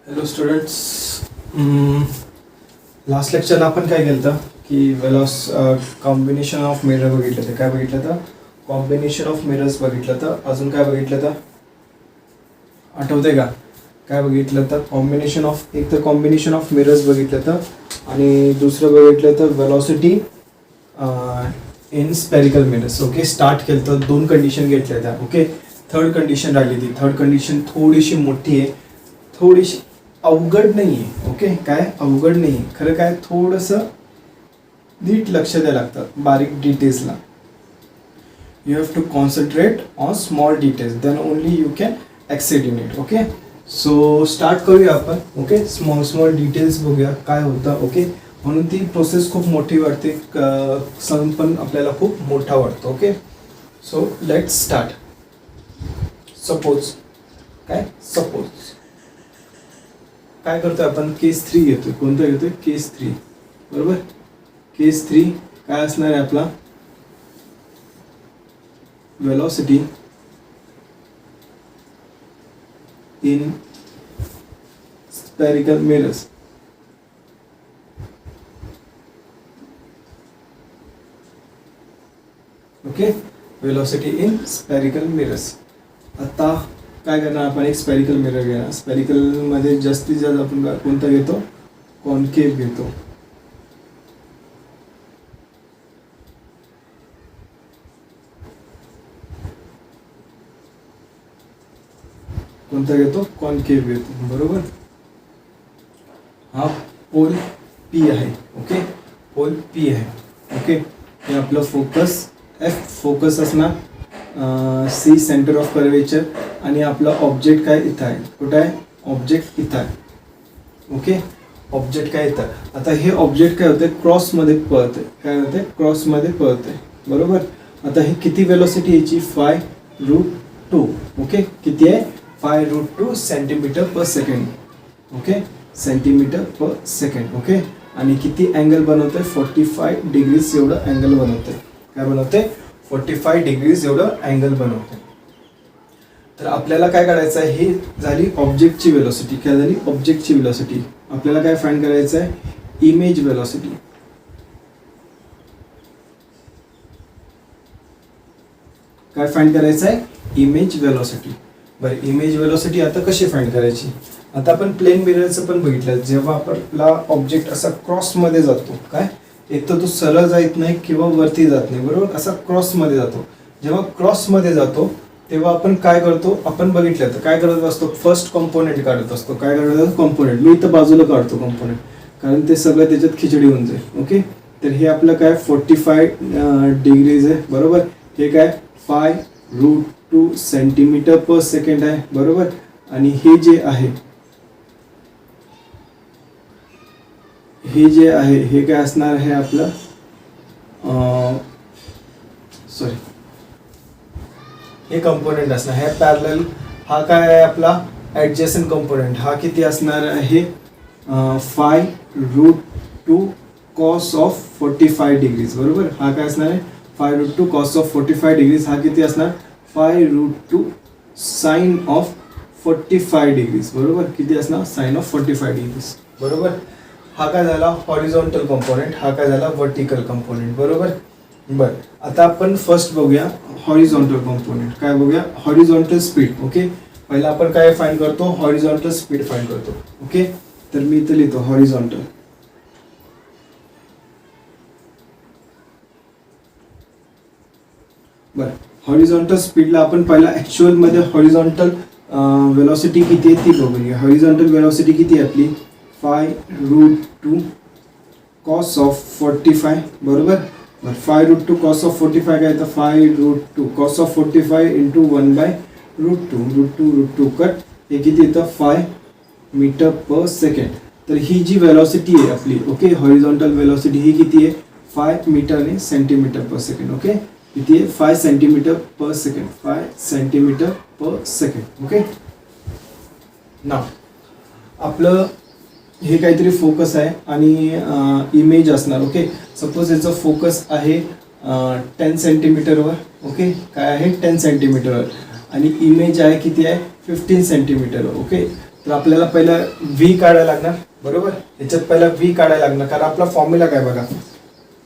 Hello students. Last लेक्चरला आपण काय केलं होतं की कॉम्बिनेशन ऑफ मिरर बघितलं होतं. काय बघितलं होतं? कॉम्बिनेशन ऑफ मिरर्स बघितलं होतं. अजून काय बघितलं होतं आठवतंय का? काय बघितलं होतं? कॉम्बिनेशन ऑफ, एक तर कॉम्बिनेशन ऑफ मिरर्स बघितलं होतं आणि दुसरं बघितलं होतं velocity in spherical mirrors. Okay, start केलं तर दोन कंडिशन घेतल्या त्या. ओके, थर्ड कंडिशन राहिली ती. थर्ड कंडिशन थोडीशी मोठी आहे, थोडीशी अवघड नाही आहे. ओके, काय अवघड नाही आहे खरं, काय थोडंसं नीट लक्ष द्यायला लागतं बारीक डिटेल्सला. You have to concentrate on small details, then only you can exceed in it. Okay, so start करूया आपण. ओके, स्मॉल डिटेल्स बघूया काय होतं. ओके, म्हणून ती प्रोसेस खूप मोठी वाटते, सम पण आपल्याला खूप मोठा वाटतो. Okay, so let start. Suppose काय करतोय आपण? केस 3 घेतोय. कोणता घेतोय? केस 3. बरोबर. केस 3 काय असणार आहे आपला? Velocity in spherical mirrors. Okay, velocity in spherical mirrors. आता काय करणार आपण? एक स्पेरिकल मिरर घेणार. स्पेरिकल मध्ये जास्तीत जास्त आपण कोणता घेतो? कॉन्केव घेतो. कोणता घेतो? कॉन्केव घेतो. बरोबर. हा पोल पी आहे. ओके, पोल पी आहे. ओके, हे आपलं फोकस एफ फोकस असणार, सी सेंटर ऑफ कर्वेचर, आणि आपला ऑब्जेक्ट काय इथं आहे. कुठं आहे? ऑब्जेक्ट इथं आहे. ओके, ऑब्जेक्ट काय इथं. आता हे ऑब्जेक्ट काय होते? क्रॉसमध्ये पळते. काय होते? क्रॉसमध्ये पळते. बरोबर. आता हे किती वेलॉसिटी याची? 5√2. ओके, किती आहे? 5√2 centimetre per second. Okay, centimetre per second. Okay, आणि किती अँगल बनवते? 45 डिग्रीज एवढं अँगल बनवते. काय बनवते? 45 डिग्रीज एवढं अँगल बनवते. तर आपल्याला काय करायचं आहे? ही झाली ऑब्जेक्टची वेलॉसिटी. काय झाली? ऑब्जेक्टची वेलॉसिटी. आपल्याला काय फाइंड करायचं आहे? Image velocity. काय फाइंड करायचं आहे? Image velocity. बरं, इमेज वेलॉसिटी आता कशी फाइंड करायची? आता आपण प्लेन मिररचं पण बघितलं. जेव्हा आपला ऑब्जेक्ट असा क्रॉसमध्ये जातो, काय एक तर तो सरळ जात नाही किंवा वरती जात नाही. बरोबर, असा क्रॉसमध्ये जातो. जेव्हा क्रॉसमध्ये जातो तेव्हा आपण काय करतो? आपण बघितलं तर काय करत असतो? फर्स्ट कॉम्पोनेंट काढत असतो. काय करत असतो? कॉम्पोनेंट. मी इथं बाजूला काढतो कॉम्पोनेंट, कारण ते सगळं त्याच्यात खिचडी होऊन जाईल. ओके, तर हे आपलं काय 45 डिग्रीज आहे. बरोबर. हे काय 5√2 सेंटीमीटर पर सेकंड आहे. बरोबर. आणि हे जे आहे हे काय असणार आहे आपलं? सॉरी, हे कंपोनेंट असणार. हे पॅरलल. हा काय आहे आपला? Adjacent component. हा किती असणार आहे? 5√2 कॉस ऑफ 45 डिग्रीज. बरोबर. हा काय असणार आहे? 5√2 कॉस ऑफ 45 डिग्रीज. हा किती असणार? 5√2 साइन ऑफ 45 डिग्रीज. बरोबर. किती असणार? Sine of 45 degrees. बरोबर. हा काय झाला? Horizontal component. हा काय झाला? Vertical component. बरोबर. बरं, आता आपण फर्स्ट बघूया हॉरिझॉन्टल कंपोनेंट. काय बघूया? Horizontal speed. ओके, पहिला आपण काय फाइंड करतो? हॉरिझॉन्टल स्पीड फाइंड करतो. ओके, तर मी इथं लिहितो हॉरिझॉन्टल. बरं, हॉरिझॉन्टल स्पीडला आपण पहिला ॲक्च्युअल मध्ये हॉरिझॉन्टल वेलॉसिटी किती आहे ती बघूया. हॉरिझॉन्टल वेलॉसिटी किती आहे आपली? 5√2 कॉस ऑफ 45. बरोबर. 5√2 कॉस ऑफ 45 काय तर 5√2 कॉस ऑफ 45 इंटू 1/√2 कट. हे किती येतं? 5 मीटर पर सेकंड. तर ही जी वेलॉसिटी आहे आपली, ओके, हॉरिझॉन्टल वेलॉसिटी ही किती आहे? 5 मीटर आणि सेंटीमीटर पर सेकंड. ओके, किती आहे? 5 centimeter per second. 5 centimeter per second. Okay, ना आपलं हे काहीतरी फोकस आहे आणि इमेज असणार. ओके, सपोज याचं फोकस आहे 10 सेंटीमीटरवर. ओके, काय आहे? 10 सेंटीमीटरवर. आणि इमेज आहे किती आहे? 15 सेंटीमीटर. ओके, तर आपल्याला पहिला व्ही काढायला लागणार, बरोबर. याच्यात पहिला व्ही काढायला लागणार, कारण आपला फॉर्म्युला काय बघा,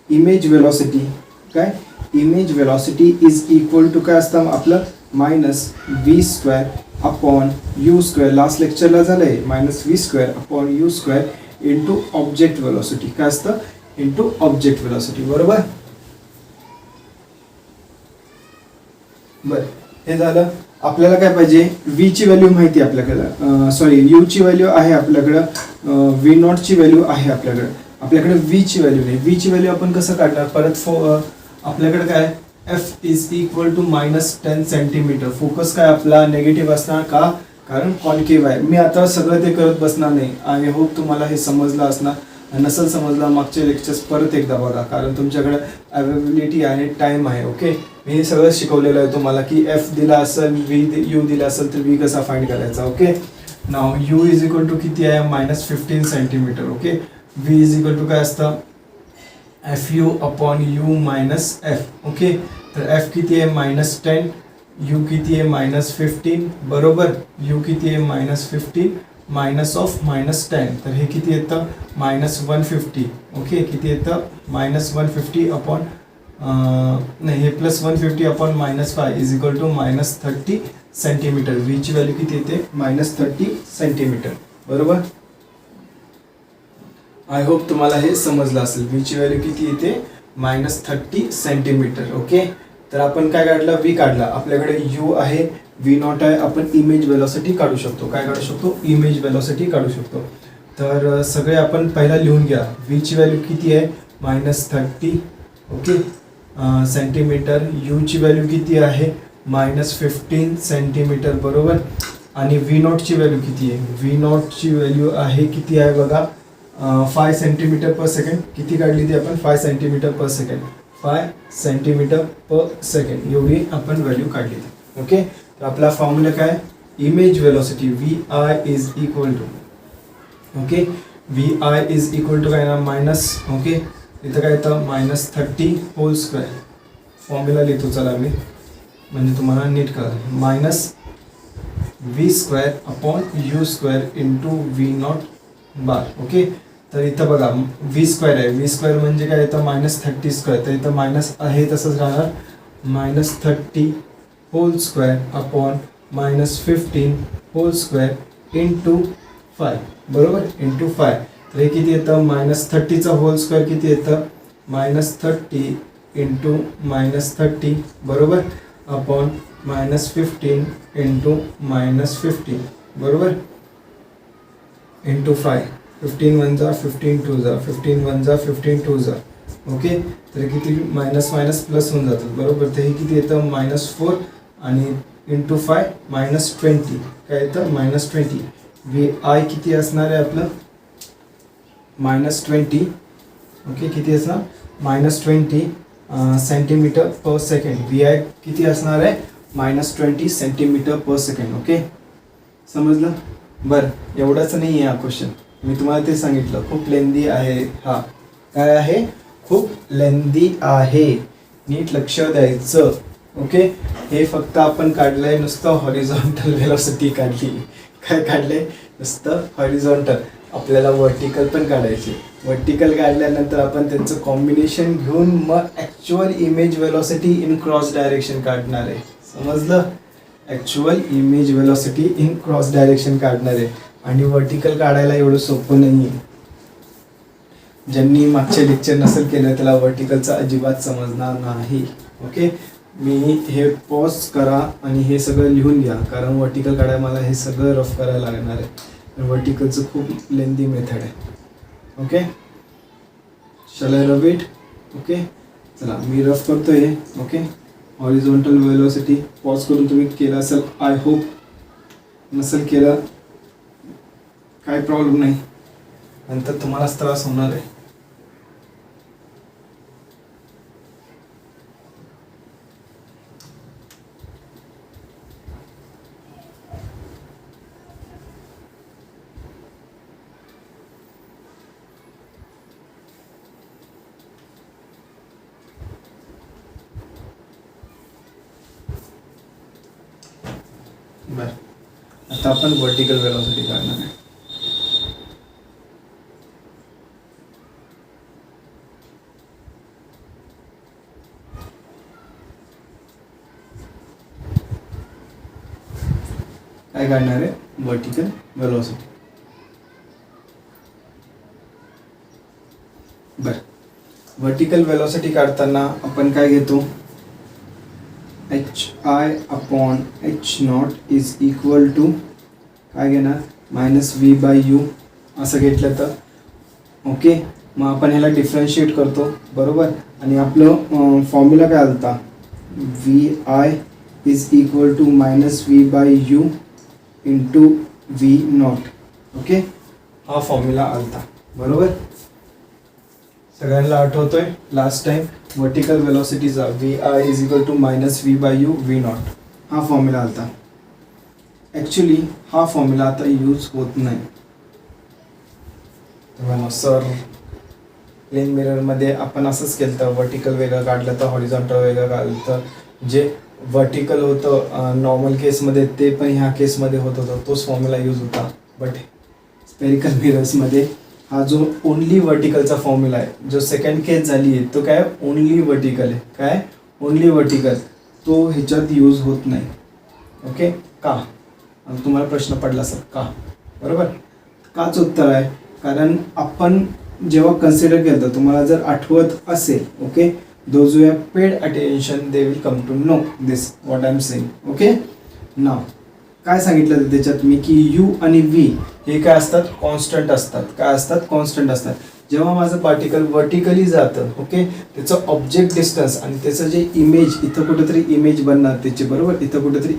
इमेज वेलॉसिटी. काय image velocity is equal to काय असतं आपलं, minus V square upon U square. Last लेक्चरला झालंय minus V square upon U square into object velocity. काय असतं, इंटू ऑब्जेक्ट वेलॉसिटी, बरोबर. बर, हे झालं. आपल्याला काय पाहिजे, व्ही ची व्हॅल्यू माहिती आहे आपल्याकडं, सॉरी यू ची व्हॅल्यू आहे आपल्याकडं, व्ही नॉट ची व्हॅल्यू आहे आपल्याकडे व्ही ची व्हॅल्यू नाही. व्ही ची व्हॅल्यू आपण कसं काढणार, परत आपल्याकडे काय F is equal to -10 centimeter. Focus काय आपला नेगेटिव्ह असणार का, कारण कॉन्केव्ह आहे. मी आता सगळं ते करत बसणार नाही. आय होप तुम्हाला हे समजलं असणार. नसेल समजला मागचे लेक्चर्स परत एकदा बघा, कारण तुमच्याकडे अवेलेबिलिटी आहे, टाइम आहे. ओके, मी हे सगळं शिकवलेलं आहे तुम्हाला की एफ दिला असेल, व्ही यू दिला असेल तर व्ही कसा फाइंड करायचा. Okay, now U is equal to किती आहे, -15 centimeter. Okay, V is equal to काय असतं, F U upon U minus F. Okay, तर एफ किती आहे -10, यू किती आहे -15, बरोबर. यू किती आहे -15 मायनस ऑफ -10, तर हे किती येतं -150. ओके, किती येतं -150 अपॉन नाही, हे +150 upon -5 is equal to -30 centimeter. V ची व्हॅल्यू किती येते, -30 सेंटीमीटर, बरोबर. आय होप तुम्हाला हे समजलं असेल. व्ही ची व्हॅल्यू किती येते, -30 सेंटीमीटर. ओके, तर आपण काय काढलं, व्ही काढला. आपल्याकडे यू आहे, व्ही नॉट आहे. आपण इमेज वेलॉसिटी काढू शकतो. काय काढू शकतो, इमेज वेलॉसिटी काढू शकतो. तर सगळे आपण पहिला लिहून घ्या. व्ही ची व्हॅल्यू किती आहे, -30. Okay, centimetre. यू ची व्हॅल्यू किती आहे, -15 सेंटीमीटर, बरोबर. आणि व्ही नॉट ची व्हॅल्यू किती आहे, व्ही नॉट ची व्हॅल्यू आहे किती आहे बघा, 5 सेंटीमीटर पर सेकंड. किती काढली ती आपण, 5 centimeter per second. 5 centimeter per second एवढी आपण व्हॅल्यू काढली. ओके, तर आपला फॉर्म्युला काय, image velocity V I is equal to, okay, V I is equal to काय ना मायनस. ओके, इथं काय येतं -30 होल स्क्वेअर. फॉर्म्युला लिहितो चला मी, म्हणजे तुम्हाला नीट कळेल. Minus V square upon U square into V not bar. Okay, तर इथं बघा व्ही स्क्वेअर आहे, व्ही स्क्वेअर म्हणजे काय येतं -30 स्क्वेअर. तर इथं मायनस आहे तसंच राहणार, -30 whole square upon -15 whole square into 5, बरोबर, इंटू 5. तर हे किती येतं, -30चा होल स्क्वेअर किती येतं, -30 इंटू -30, बरोबर, अपॉन -15 इंटू -15, बरोबर, इंटू 5. 15 1 जा 15 2 जा 15 1 जा 15 2 जा. ओके, तर किती मायनस मायनस प्लस होऊन जातात, बरोबर. तर हे किती येतं, -4 आणि इंटू 5 -20. काय येतं, -20. व्ही आय किती असणार आहे आपलं, -20. ओके, किती असणार, -20 centimeter per second. V I किती असणार आहे, -20 सेंटीमीटर पर सेकंड. ओके, समजलं. बरं, एवढाच नाही आहे हा क्वेश्चन, मी तुम्हाला ते सांगितलं, खूप लेंदी आहे हा. काय आहे, खूप लेंदी आहे, नीट लक्ष द्यायचं. ओके, हे फक्त आपण काढलंय नुसतं हॉरिझॉन्टल वेलॉसिटी काढली. काय काढलंय, नुसतं हॉरिझॉन्टल. आपल्याला वर्टिकल पण काढायचे. वर्टिकल काढल्यानंतर आपण त्यांचं कॉम्बिनेशन घेऊन मग actual image velocity in cross direction काढणार आहे. समजलं, actual image velocity in cross direction काढणार आहे. आणि वर्टिकल काढायला एवढं सोपं नाही आहे. ज्यांनी मागचे लेक्चर नसेल केलं त्याला वर्टिकलचं अजिबात समजणार नाही. ओके, मी हे पॉज करा आणि हे सगळं लिहून घ्या, कारण वर्टिकल काढायला मला हे सगळं रफ करायला लागणार आहे. वर्टिकलचं खूप लेंदी मेथड आहे. Okay, shall I rough it. Okay, चला मी रफ करतो हे. ओके, हॉरिझॉन्टल वेलोसिटी पॉज करून तुम्ही केलं असेल, आय होप. नसेल केलं काय प्रॉब्लेम नाही, नंतर तुम्हालाच त्रास होणार आहे. बर, आता आपण वर्टिकल वेलोसिटी काढणार आहे. काय काढणार आहे? Vertical velocity. बरं, वर्टिकल वेलोसिटी काढताना आपण काय घेतो? HI/H0 इज इक्वल टू काय घेणार? -V/u असं घेतलं तर ओके. मग आपण ह्याला डिफरन्शिएट करतो बरोबर, आणि आपलं फॉर्म्युला काय आलता? VI is equal to -V/u into V0. Okay, हा फॉर्म्युला आलता बरोबर. सगळ्यांना आठवतोय लास्ट टाइम वर्टिकल वेलोसिटीचा VI is equal to -V/u V0 हा फॉर्म्युला आलता. ॲक्च्युली हा फॉर्म्युला आता यूज होत नाही. सर प्लेन मिररमध्ये आपण असंच केलं तर वर्टिकल वेगळं काढलं तर हॉरिझॉन्टल वेगळं काढलं तर जे वर्टिकल होतं नॉर्मल केसमध्ये ते पण ह्या केसमध्ये होत होतं, तोच फॉर्म्युला यूज होता. बट स्पेरिकल मिरर्समध्ये हा जो ओनली वर्टिकलचा फॉर्म्युला आहे, जो सेकंड केस झाली आहे तो काय ओनली वर्टिकल आहे. काय ओनली वर्टिकल, तो ह्याच्यात यूज होत नाही. ओके, का? तुम्हाला प्रश्न पडला सर का? बरोबर, काच उत्तर आहे कारण आपण जेव्हा कन्सिडर केलं तर तुम्हाला जर आठवत असेल, okay, those who have paid attention they will come to know this what I am saying. Okay, नाव काय सांगितलं त्याच्यात मी की यू आणि व्ही हे काय असतात? कॉन्स्टंट असतात. काय असतात? कॉन्स्टंट असतात. जेव्हा माझं पार्टिकल वर्टिकली जातं, ओके, त्याचं ऑब्जेक्ट डिस्टन्स आणि त्याचं जे इमेज, इथं कुठेतरी इमेज बनणार त्याची बरोबर, इथं कुठेतरी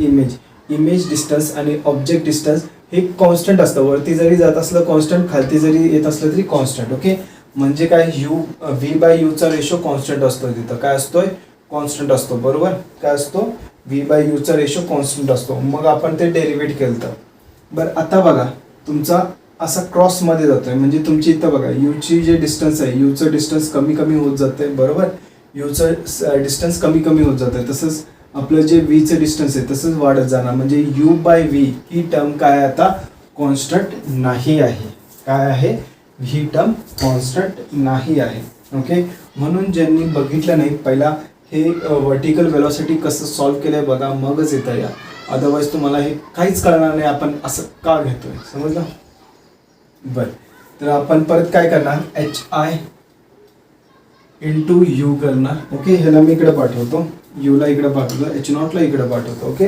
इमेज डिस्टन्स आणि ऑब्जेक्ट डिस्टन्स हे कॉन्स्टंट असतं. वरती जरी जात असलं कॉन्स्टंट, खालती जरी येत असलं तरी कॉन्स्टंट. ओके, म्हणजे काय V/uचा रेशो कॉन्स्टंट असतो. तिथं काय असतोय? कॉन्स्टंट असतो बरोबर. काय असतो? V/uचा रेशो कॉन्स्टंट असतो. मग आपण ते डेरिवेट केलं तर बरं. आता बघा तुमचा असा क्रॉसमध्ये जातोय, म्हणजे तुमची इथं बघा यूची जे डिस्टन्स आहे, यूचं डिस्टन्स कमी कमी होत जातंय बरोबर. यूचं डिस्टन्स कमी कमी होत जातंय, तसंच आपलं जे व्हीचं डिस्टन्स आहे तसंच वाढत जाणार. म्हणजे U/v ही टर्म काय आता? कॉन्स्टंट नाही आहे. काय आहे? ही टर्म कॉन्स्टंट नाही आहे. ओके, म्हणून ज्यांनी बघितलं नाही पहिला हे वर्टिकल वेलोसिटी कसं सॉल्व्ह केलंय बघा, मगच येतं या. अदरवाईज तुम्हाला हे काहीच कळणार नाही आपण असं का घेतोय. समजलं? बरं, तर आपण परत काय करणार? HI इंटू यू करणार. ओके, ह्याला मी इकडे पाठवतो, यूला इकडे पाठवतो, H0ला इकडे पाठवतो. ओके,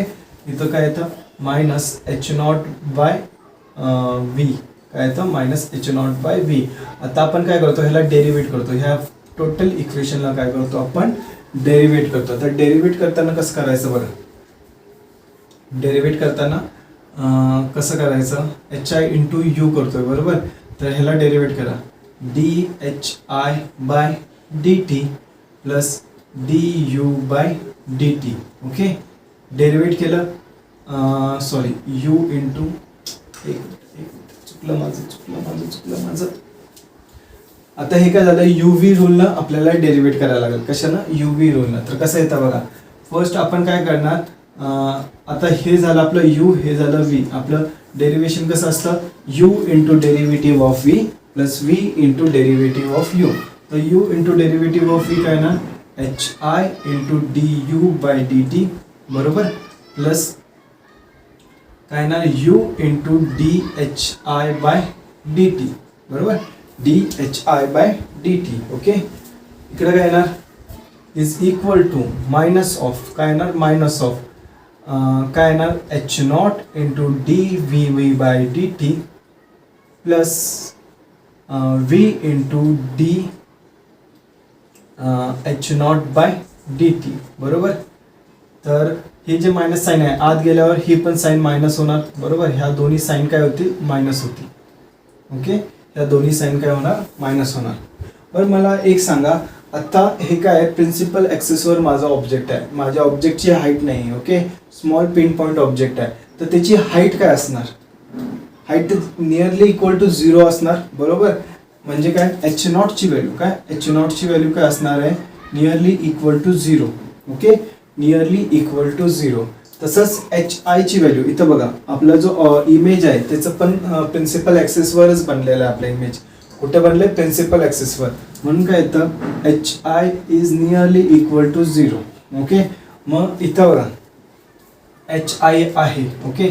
इथं काय येतं? -H0/V काय येतं? -H0/V. आता आपण काय करतो? ह्याला डेरिवेट करतो. ह्या टोटल इक्वेशनला काय करतो आपण? डेरिवेट करतो. तर डेरिवेट करताना कसं करायचं बरं? डेरिवेट करताना कसं करायचं? HI इंटू यू करतोय बरोबर. तर ह्याला डेरिवेट करा. dHI/dt plus du/dt. Okay, derivative केलं. सॉरी, यू इंटू चुकलं माझं. आता हे काय झालं? UV रूलनं आपल्याला डेरिवेट करायला लागेल. कशानं? UV रूलनं. तर कसं येतं बघा, फर्स्ट आपण काय करणार? आता हे झालं आपलं U, हे झालं V. आपलं डेरिवेशन कसं असतं? U into derivative of V plus V into derivative of U. तर U into derivative of V काय ना? HI इंटू du/dt बरोबर, प्लस काय ना? U इंटू dHI/dt बरोबर, dHI/dt. ओके, इकडे काय येणार? Is equal to minus of काय येणार? मायनस ऑफ काय येणार? H0 into dVV/dt plus V into dH0/dt बरोबर. तर हे जे मायनस साईन आहे आत गेल्यावर ही पण साईन मायनस होणार बरोबर. ह्या दोन्ही साईन काय होतील? मायनस होतील. ओके, ह्या दोन्ही साईन काय होणार? मायनस होणार. बरं, मला एक सांगा, आता हे काय प्रिन्सिपल ॲक्सिसवर माझा ऑब्जेक्ट आहे, माझ्या ऑब्जेक्टची हाईट नाही आहे. Okay, small pin point object आहे, तर त्याची हाईट काय असणार? हाईट नियरली इक्वल टू 0 असणार बरोबर. म्हणजे काय? H0ची व्हॅल्यू काय? H0ची व्हॅल्यू काय असणार आहे? Nearly equal to 0. Okay, nearly equal to 0. तसंच एच आयची व्हॅल्यू इथं बघा, आपला जो इमेज आहे त्याचं पण प्रिन्सिपल ॲक्सिसवरच बनलेलं आहे. आपलं इमेज कुठे बनले? प्रिन्सिपल ॲक्सिसवर. म्हणून काय येतं? H I is nearly equal to 0. Okay, मग इथं बघा एच आय आहे. ओके,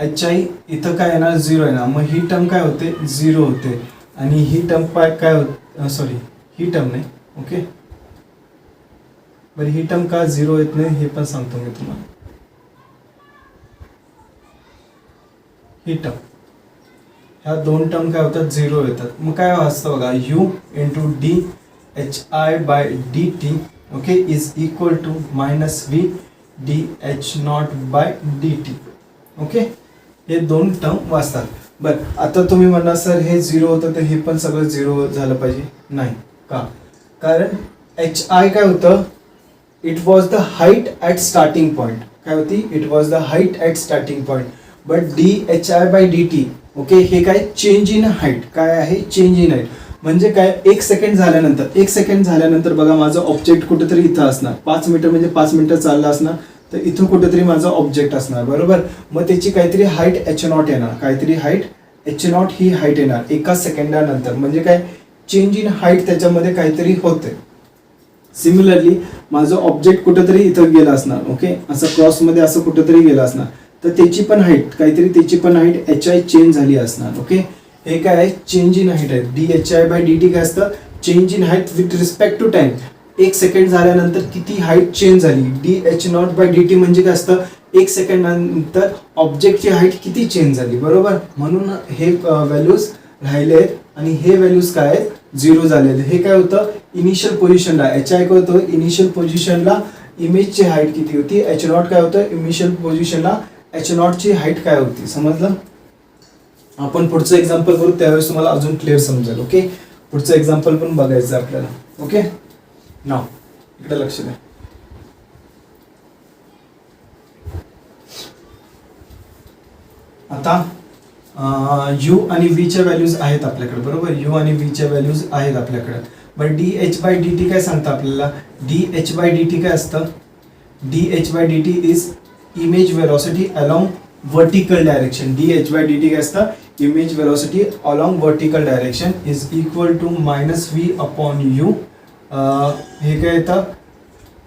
एच आय इथं काय येणार? 0 येणार. मग ही टर्म काय होते? 0 होते. आणि ही टर्म काय होते? सॉरी, ही टर्म नाही. ओके, बरं ही टर्म का 0 येत नाही हे पण सांगतो मी तुम्हाला. ही टर्म, ह्या दोन टर्म काय होतात? 0 येतात. मग काय असतं बघा, u into D H I by D T okay is equal to minus v D H naught by D T. Okay, हे दोन टर्म वाचतात. बरं, आता तुम्ही म्हणा सर हे 0 होतं तर हे पण सगळं 0 झालं पाहिजे. नाही का? कारण एच आय काय होतं? It was the height at starting point. काय होती? It was the height at starting point. But D H I by D T okay हे काय? Change in height. काय आहे? Change in height. म्हणजे काय? 1 सेकंड झाल्यानंतर बघा माझं ऑब्जेक्ट कुठेतरी इथं असणार. 5 मीटर म्हणजे 5 मिनिटं चालला असणार, तर इथून कुठेतरी माझं ऑब्जेक्ट असणार. बरोबर, मग त्याची काहीतरी हाईट एच नॉट येणार. काहीतरी height H not he height येणार 1 सेकंदानंतर. म्हणजे काय? चेंज इन हाईट त्याच्यामध्ये काहीतरी होते. सिमिलरली माझं ऑब्जेक्ट कुठेतरी इथं गेला असणार. ओके, असं क्रॉसमध्ये असं कुठेतरी गेला असणार, तर त्याची पण हाईट काहीतरी, त्याची पण हाईट एच आय चेंज झाली असणार. ओके, हे काय आहे? चेंज इन हाईट आहे. D H I by D T काय असतं? Change in height with respect to time. 1 second झाल्यानंतर किती हाईट चेंज झाली. D H naught by D T म्हणजे काय असतं? 1 सेकंडानंतर ऑब्जेक्टची हाईट किती चेंज झाली. बरोबर, म्हणून हे व्हॅल्यूज राहिले आहेत आणि हे व्हॅल्यूज काय आहेत? 0 झालेले. हे काय होतं? इनिशियल पोझिशनला एच आय काय होतं? इनिशियल पोझिशनला इमेजची हाईट किती होती? एच नॉट काय होतं? इनिशियल पोझिशनला एच नॉटची हाईट काय होती. समजलं? आपण पुढचं एक्झाम्पल करू, त्यावेळेस तुम्हाला अजून क्लिअर समजेल. ओके, पुढचं एक्झाम्पल पण बघायचं आपल्याला. ओके, नाव इकडे लक्ष द्या. आता u आणि v च्या व्हॅल्यूज आहेत आपल्याकडे. बरोबर, u आणि v च्या व्हॅल्यूज आहेत आपल्याकडे. But D H by D T काय सांगतं आपल्याला? D H by D T काय असतं? D H by D T is image velocity along vertical direction. D H by D T काय असतं? Image velocity along vertical direction is equal to minus V upon U. हे काय येतं?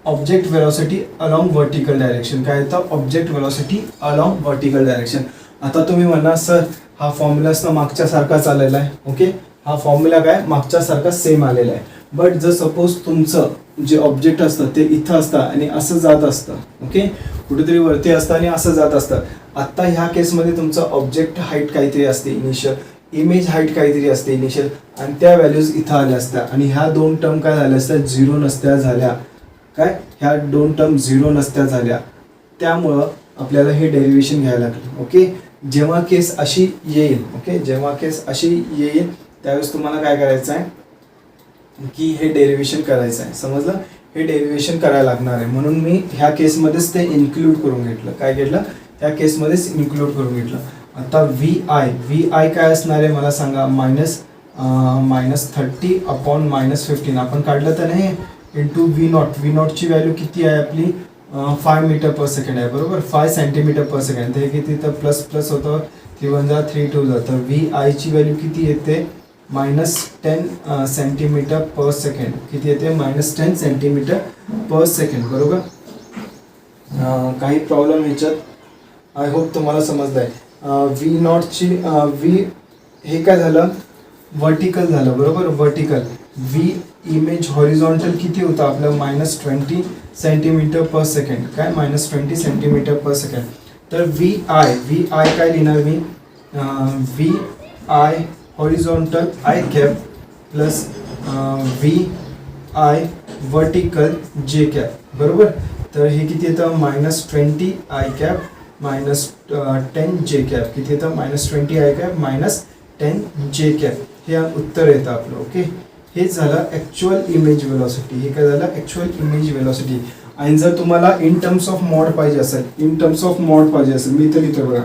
Object velocity along vertical direction. काय येतं? Object velocity along vertical direction. आता तुम्ही म्हणा सर हा फॉर्म्युला असतं मागच्या सारखाच आलेला आहे. ओके, हा फॉर्म्युला काय? मागच्या सारखा सेम आलेला आहे. बट जर सपोज तुमचं जे ऑब्जेक्ट असतं ते इथं असतं आणि असं जात असतं. ओके, कुठेतरी वरती असतं आणि असं जात असतं. आत्ता ह्या केसमध्ये तुमचं ऑब्जेक्ट हाईट काहीतरी असते इनिशियल, इमेज हाईट काहीतरी असते इनिशियल, आणि त्या व्हॅल्यूज इथं आल्या असत्या आणि ह्या दोन टर्म काय झाल्या असत्या? 0 नसत्या झाल्या. काय? ह्या दोन टर्म 0 नसत्या झाल्या. त्यामुळं आपल्याला हे डेरिव्हेशन घ्यायला लागलं. ओके, जेव्हा केस अशी येईल, ओके जेव्हा केस अशी येईल त्यावेळेस तुम्हाला काय करायचं आहे की हे डेरिव्हेशन करायचं आहे. समजलं? हे डेरिव्हेशन करायला लागणार आहे. म्हणून मी ह्या केसमध्येच ते इन्क्लूड करून घेतलं. काय घेतलं? ह्या केसमध्येच इन्क्लूड करून घेतलं. आता व्ही आय काय असणार आहे मला सांगा? -30 अपॉन -15 आपण काढलं तर नाही, इंटू व्ही नॉटची व्हॅल्यू किती आहे आपली? 5 मीटर पर सेकंड आहे. बरोबर, 5 सेंटीमीटर पर सेकंड. तर हे किती? तर प्लस प्लस होतं, 3 1 जा 3 2 जा. तर व्ही आयची व्हॅल्यू किती येते? -10 सेंटीमीटर पर सेकंड. किती येते? -10 सेंटीमीटर पर सेकंड. बरोबर, काही प्रॉब्लेम ह्याच्यात? आय होप तुम्हाला समजलं आहे. व्ही नॉटची व्ही हे काय झालं? वर्टिकल झालं. बरोबर, वर्टिकल. व्ही इमेज हॉरिझॉन्टल किती होतं आपलं? -20 सेंटीमीटर पर सेकंड. काय? -20 सेंटीमीटर पर सेकंड. तर व्ही आय काय लिहिणार मी? V I horizontal I cap plus V I vertical जे कॅप. बरोबर, तर हे किती येतं? -20 आय कॅप -10 जे कॅप. किती येतं? -20 आय कॅप -10 जे कॅप. हे उत्तर येतं आपलं. ओके, हे झालं ॲक्च्युअल इमेज वेलॉसिटी. हे काय झालं? Actual image velocity. आणि जर तुम्हाला इन टर्म्स ऑफ मॉड पाहिजे असेल, मी इथं लिहितोय बघा,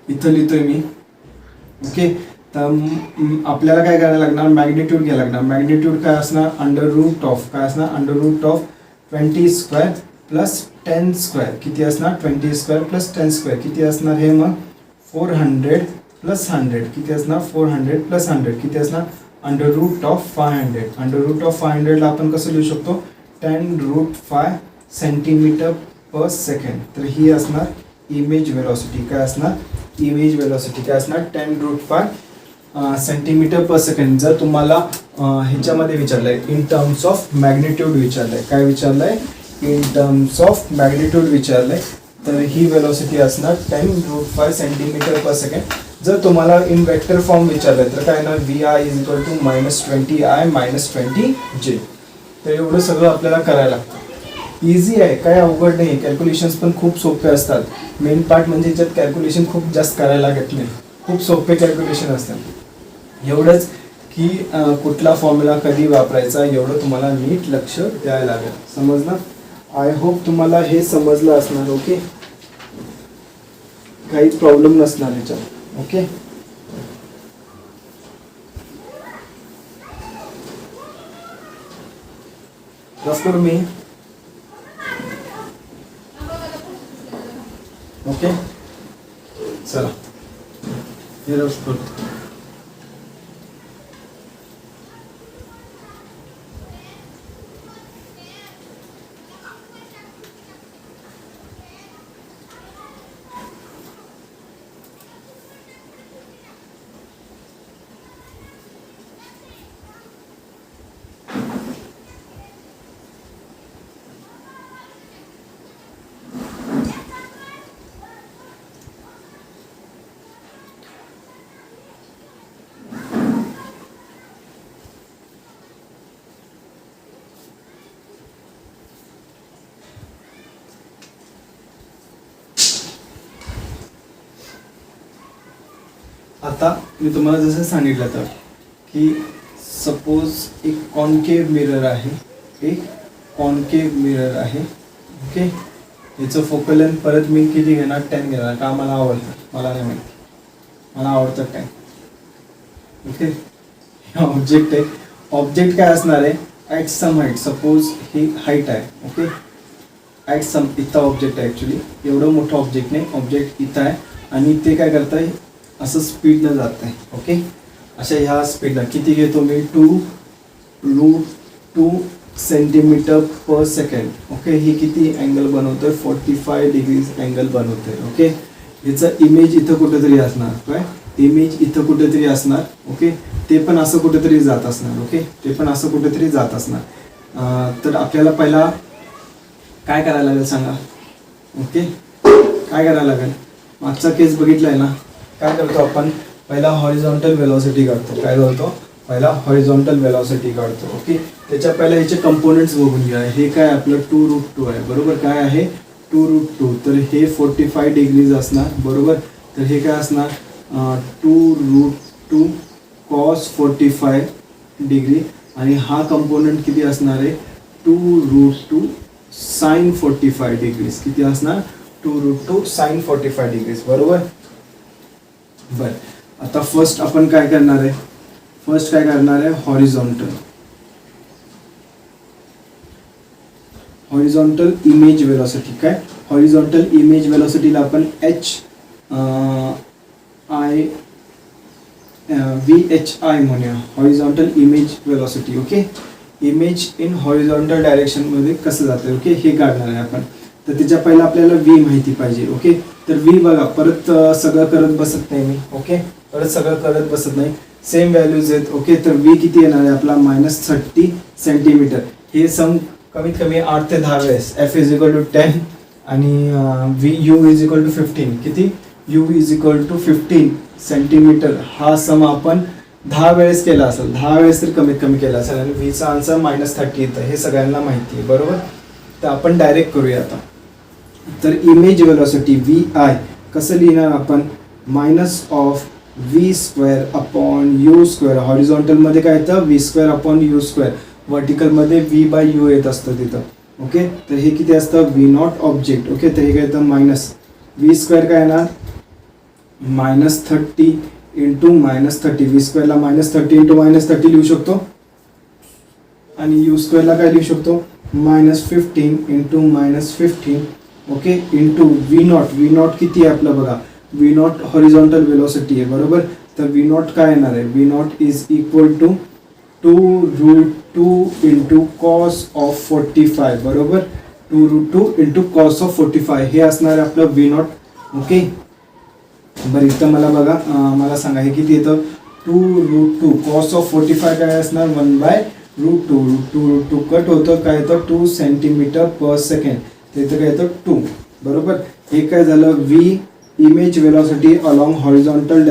इथं लिहितोय मी. ओके, तर आपल्याला काय करायला लागणार? मॅग्निट्यूड घ्यायला लागणार. मॅग्निट्यूड काय असणार? √ऑफ काय असणार? √ऑफ 20² प्लस 10 स्क्वेअर किती असणार 20 स्क्वेअर प्लस 10 स्क्वेअर किती असणार हे मग 400 प्लस 100 किती असणार 400 प्लस 100 किती असणार under root of 500. Under root of 500 ला आपण कसं लिहू शकतो 10 रूट 5 सेंटीमीटर पर सेकंड. तर ही असणार इमेज वेलॉसिटी. काय असणार इमेज वेलॉसिटी काय असणार 10 रूट 5 सेंटीमीटर पर सेकंड. जर तुम्हाला ह्याच्यामध्ये विचारलंय इन टर्म्स ऑफ मॅग्निट्यूड विचारलंय काय विचारलंय इन टर्म्स ऑफ मॅग्निट्यूड विचारलंय तर ही वेलॉसिटी असणार 10 रूट 5 सेंटीमीटर पर सेकंड. जर तुम्हाला इन वेक्टर फॉर्म विचारलंय तर काय येणार V I is equal to -20I -20J. तर एवढं सगळं आपल्याला करायला लागतं. इझी आहे काय अवघड नाही. कॅल्क्युलेशन्स पण खूप सोपे असतात. मेन पार्ट म्हणजे याच्यात कॅल्क्युलेशन खूप जास्त करायला लागत नाही. खूप सोपे कॅल्क्युलेशन असतात. एवढंच की कुठला फॉर्म्युला कधी वापरायचा एवढं तुम्हाला नीट लक्ष द्यायला लागेल. समजलं. आय होप तुम्हाला हे समजलं असणार. ओके काही प्रॉब्लेम नसणार याच्यात. ओके रफ करू मी. ओके चला हे रफ करतो. आता मी तुम्हाला जसं सांगितलं तर की सपोज एक कॉन्केव मिरर आहे. एक कॉन्केव मिरर आहे. ओके याचं फोकल लेंथ परत मी किती घेणार 10 घेणार. का मला आवडतं मला नाही माहिती मला आवडतं 10. ओके ऑब्जेक्ट आहे. ऑब्जेक्ट काय असणार आहे ॲट सम हाईट. सपोज ही हाईट आहे. ओके ॲट सम इथं ऑब्जेक्ट आहे. ॲक्च्युली एवढं मोठं ऑब्जेक्ट नाही. ऑब्जेक्ट इथं आहे आणि ते काय करत आहे असं स्पीडनं जात आहे. ओके अशा ह्या स्पीडनं किती घेतो मी 2 route 2 centimetre per second. Okay ही किती अँगल बनवतोय 45 डिग्रीज अँगल बनवतोय. ओके याचं इमेज इथं कुठेतरी असणार. काय इमेज इथं कुठेतरी असणार. ओके ते पण असं कुठेतरी जात असणार. ओके ते पण असं कुठेतरी जात असणार. तर आपल्याला पहिला काय करायला लागेल सांगा. ओके काय करायला लागेल मागचा केस बघितलाय ना. काय करतो आपण पहिला हॉरिझॉन्टल वेलॉसिटी काढतो. काय करतो पहिला हॉरिझॉन्टल वेलॉसिटी काढतो. ओके त्याच्या पहिला याचे कंपोनेंट्स बघून घ्या. हे काय आपलं 2 रूट 2 आहे बरोबर. काय आहे 2 रूट 2 तर हे 45 डिग्रीज असणार बरोबर. तर हे काय असणार 2 रूट 2 कॉस 45 डिग्री आणि हा कंपोनेंट किती असणार आहे 2 रूट 2 साइन 45 डिग्रीज. किती असणार 2 रूट 2 साइन 45 डिग्रीज बरोबर. बर आता फर्स्ट आपण काय करणार आहे फर्स्ट काय करणार आहे हॉरिझॉन्टल हॉरिझॉन्टल इमेज वेलॉसिटी. काय हॉरिझॉन्टल इमेज वेलॉसिटीला आपण VHI म्हणूया. Horizontal image velocity. Okay image in horizontal direction मध्ये कसं जातं ओके हे काढणार आहे आपण. तर त्याच्या पहिला आपल्याला V माहिती पाहिजे. ओके तर V बघा परत सगळं करत बसत नाही मी. ओके परत सगळं करत बसत नाही. सेम व्हॅल्यूज आहेत. ओके तर V किती येणार आहे आपला -30 सेंटीमीटर. हे सम कमीत कमी 8 ते 10 वेळेस. F इज इक्वल टू 10 आणि U इज इक्वल टू 15. किती U is equal to 15 centimetre. हा सम आपण 10 वेळेस केला असेल. 10 वेळेस तर कमीत कमी केला असेल आणि Vचा आन्सर -30 येतं. हे सगळ्यांना माहिती आहे बरोबर. तर आपण डायरेक्ट करूया आता. तर इमेज वेलॉसिटी VI कसं लिहिणार आपण minus of V square upon U square. Horizontal मध्ये काय येतं V square upon U square. Vertical मध्ये V/U येत असतं तिथं. ओके तर हे किती असतं V नॉट ऑब्जेक्ट. ओके तर हे काय येतं मायनस V स्क्वेअर काय येणार -30 इंटू -30. V स्क्वेअरला -30 इंटू -30 लिहू शकतो. आणि यू स्क्वेअरला काय लिहू शकतो -15 into -15 okay into V not किती आहे आपलं बघा व्ही नॉट हॉरिझॉन्टल वेलोसिटी आहे बरोबर. तर व्ही नॉट काय येणार आहे V naught is equal to 2√2 into cos of 45 बरोबर. 2√2 इंटू कॉस ऑफ 45 हे असणार आहे आपलं व्ही नॉट ओके. बरं इथं मला बघा मला सांगा हे किती येतं 2√2 कॉस ऑफ 45 काय असणार 1/√2 √2 कट होतं काय येतं 2 सेंटीमीटर पर सेकंड. तर इथं काय येतं 2 बरोबर. हे काय झालं V image velocity along horizontal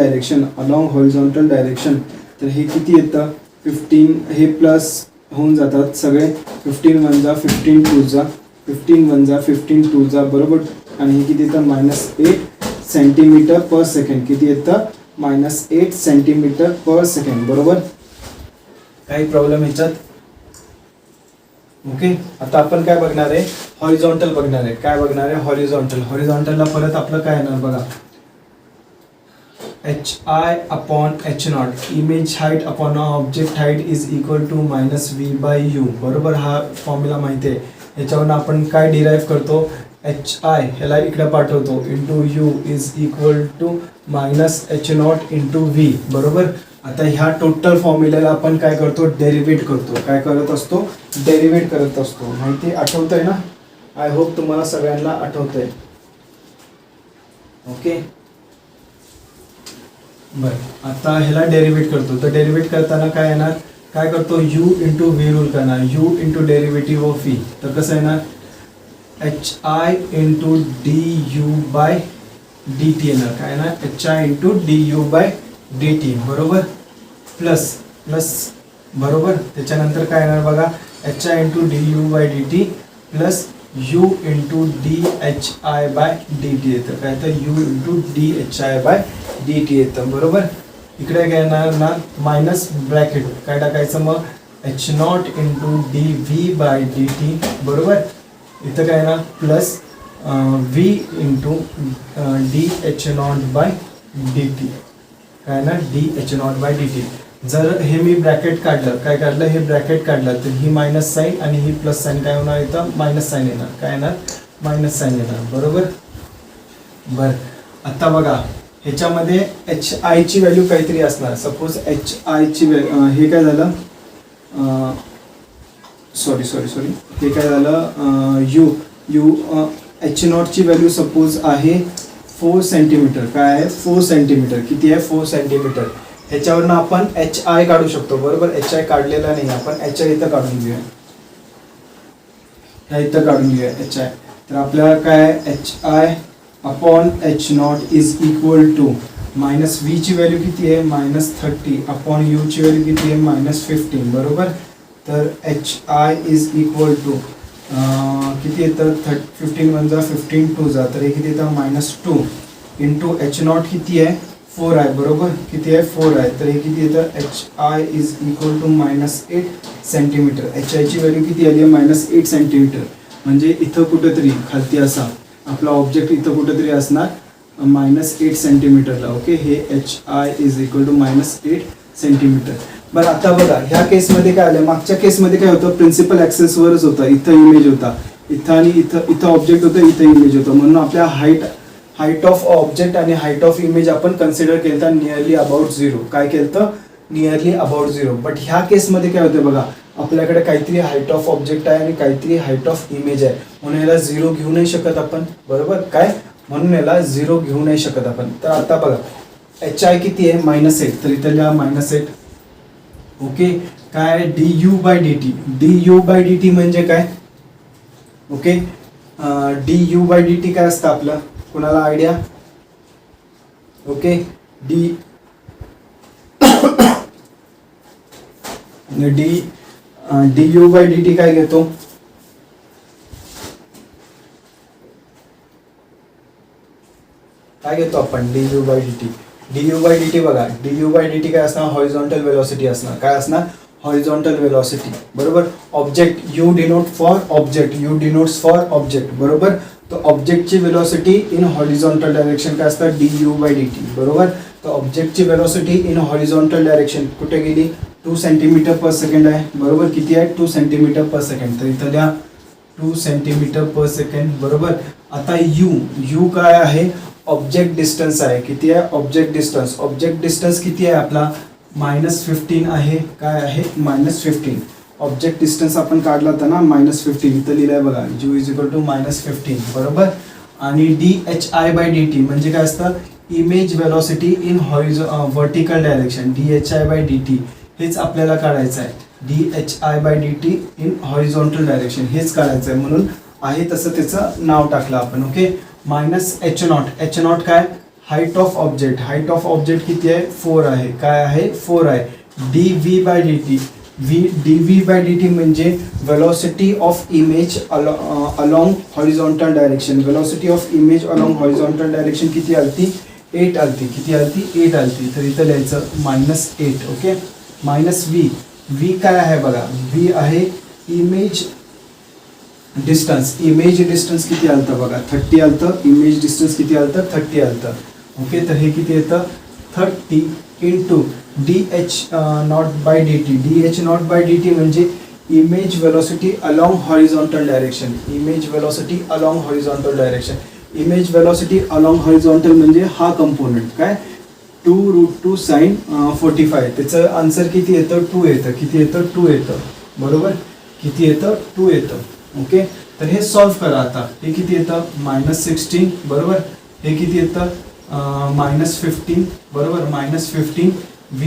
direction. तर हे किती येतं 15 हे प्लस होऊन जातात सगळे 15 1 जा 15 2 जा 15 1 जा 15 2 जा बरोबर. आणि हे किती येतं -8 सेंटीमीटर पर सेकंड. किती येतं -8 सेंटीमीटर पर सेकंड बरोबर. काही प्रॉब्लेम ह्याच्यात ओके. आता आपण काय बघणार आहे हॉरिझॉन्टल बघणार आहे. काय बघणार आहे हॉरिझॉन्टलला परत आपलं काय येणार बघा HI/H0 image height upon object height is equal to -V/U बरोबर. हा फॉर्म्युला माहिती आहे. याच्यावरून आपण काय डिराईव्ह करतो HI ह्याला इकडे पाठवतो into U is equal to -H0 into V बरोबर. आता ह्या टोटल फॉर्म्युल्याला आपण काय करतो डेरिवेट करतो. काय करत असतो डेरिवेट करत असतो. माहिती आठवतंय ना. आय होप तुम्हाला सगळ्यांना आठवतंय ओके. बरं आता ह्याला डेरिवेट करतो. तर डेरिवेट करताना काय येणार काय करतो U इंटू V रूल करणार U into derivative of V. तर कसं येणार HI इंटू DU/dt येणार काय येणार HI इंटू DU/dt बरोबर प्लस बरोबर. त्याच्यानंतर काय येणार बघा HI into DU/dt plus U into DHI/dt येतं काय तर U इंटू DHI/dt येतं बरोबर. इकडे काय येणार ना मायनस ब्रॅकेट काय टाकायचं मग H0 इंटू DV/dt बरोबर. इथं काय येणार प्लस V इंटू DH0/dt काय ना DH0/dt. जर हे मी ब्रॅकेट काढलं काय काढलं हे ब्रॅकेट काढलं तर ही मायनस साईन आणि ही प्लस साईन काय होणार इथं मायनस साईन येणार काय येणार मायनस साईन येणार बरोबर. बरं आता बघा ह्याच्यामध्ये HI ची व्हॅल्यू काहीतरी असणार. सपोज HI ची हे काय झालं सॉरी हे काय झालं U H0 ची व्हॅल्यू सपोज आहे 4 सेंटीमीटर. काय आहे 4 सेंटीमीटर. किती आहे 4 सेंटीमीटर. ह्याच्यावरनं आपण HI काढू शकतो बरोबर. HI काढलेला नाही आपण HI इथं काढून घेऊया इथं काढून घेऊया HI. तर आपल्याला काय HI upon H0 is equal to -V ची व्हॅल्यू किती आहे -30 अपॉन U ची व्हॅल्यू किती आहे -15 बरोबर. तर HI इज इक्वल टू किती येतं 15 1 जा 15 2 जा तर हे किती येतं -2 इंटू H0 किती आहे 4 आहे बरोबर. किती आहे 4 आहे तर हे किती येतं HI is equal to -8 centimetre. HI ची व्हॅल्यू किती आली आहे -8 सेंटीमीटर. म्हणजे इथं कुठेतरी खालती असा आपला ऑब्जेक्ट इथं कुठेतरी असणार -8 सेंटीमीटरला ओके. हे HI is equal to -8 centimetre. बरं आता बघा ह्या केसमध्ये काय आलं मागच्या केसमध्ये काय होतं प्रिन्सिपल ॲक्सेसवरच होता. इथं इमेज होता इथं आणि इथं ऑब्जेक्ट होतं इथं इमेज होतं. म्हणून आपल्या हाईट ऑफ ऑब्जेक्ट आणि हाईट ऑफ इमेज आपण कन्सिडर केलं नियरली अबाउट 0. काय केलं नियरली अबाउट 0. बट ह्या केसमध्ये काय होतं बघा आपल्याकडे काहीतरी हाईट ऑफ ऑब्जेक्ट आहे आणि काहीतरी हाईट ऑफ इमेज आहे. म्हणून याला 0 घेऊ नाही शकत आपण बरोबर. काय म्हणून याला 0 घेऊ नाही शकत आपण. तर आता बघा HI किती आहे -8 तर इथं लिहा -8 ओके. काय DU/dt म्हणजे काय ओके. DU/dt काय असतं आपलं कुणाला आयडिया ओके. DU/dt काय घेतो आपण DU/dt बघा DU/dt काय असणार हॉरिझॉन्टल वेलोसिटी असणार. काय असणार हॉरिझॉन्टल वेलोसिटी बरोबर. Object U denotes for object बरोबर. तर ऑब्जेक्टची वेलोसिटी इन हॉरिझॉन्टल डायरेक्शन काय असतं DU/dt बरोबर. तर ऑब्जेक्टची वेलोसिटी इन हॉरिझॉन्टल डायरेक्शन कुठे गेली 2 सेंटीमीटर पर सेकंड आहे, बरोबर. किती आहे? 2 सेंटीमीटर पर सेकंड. तर इथं द्या 2 सेंटीमीटर पर सेकंड, बरोबर. आता यू काय आहे? ऑब्जेक्ट डिस्टन्स आहे. किती आहे? ऑब्जेक्ट डिस्टन्स किती आहे आपला? -15 आहे. काय आहे? -15. ऑब्जेक्ट डिस्टन्स आपण काढला होता ना, -15. इथं लिहिलंय बघा, u इज इक्वल टू -15, बरोबर. आणि dhi/dt म्हणजे काय असतं? Image velocity in vertical direction. dhi/dt हेच आपल्याला काढायचं आहे. dhi/dt इन हॉरिझॉन्टल डायरेक्शन हेच काढायचं आहे, म्हणून आहे तसं त्याचं नाव टाकलं आपण. ओके. -h0 काय? हाईट ऑफ ऑब्जेक्ट किती आहे? 4 आहे. काय आहे? 4 आहे. dv/dt म्हणजे velocity of image along horizontal direction. Velocity of image along horizontal direction किती आलती? 8 आलती. किती आलती? 8 आलती. तर इथं लिहायचं -8. ओके. -v काय आहे बघा? v आहे इमेज डिस्टन्स किती आलतं बघा? 30 आलतं. इमेज डिस्टन्स किती आलतं? 30 आलतं. ओके. तर हे किती येतं? 30 इंटू dh0/dt म्हणजे image velocity along horizontal direction. Image velocity along horizontal म्हणजे हा कंपोनंट काय? 2√2 sin 45. त्याचं आन्सर किती येतं? 2 येतं. किती येतं? 2 येतं, बरोबर. किती येतं? 2 येतं. ओके. तर हे सॉल्व्ह करा आता. हे किती येतं? -16, बरोबर. हे किती येतं? -15, बरोबर. -15 v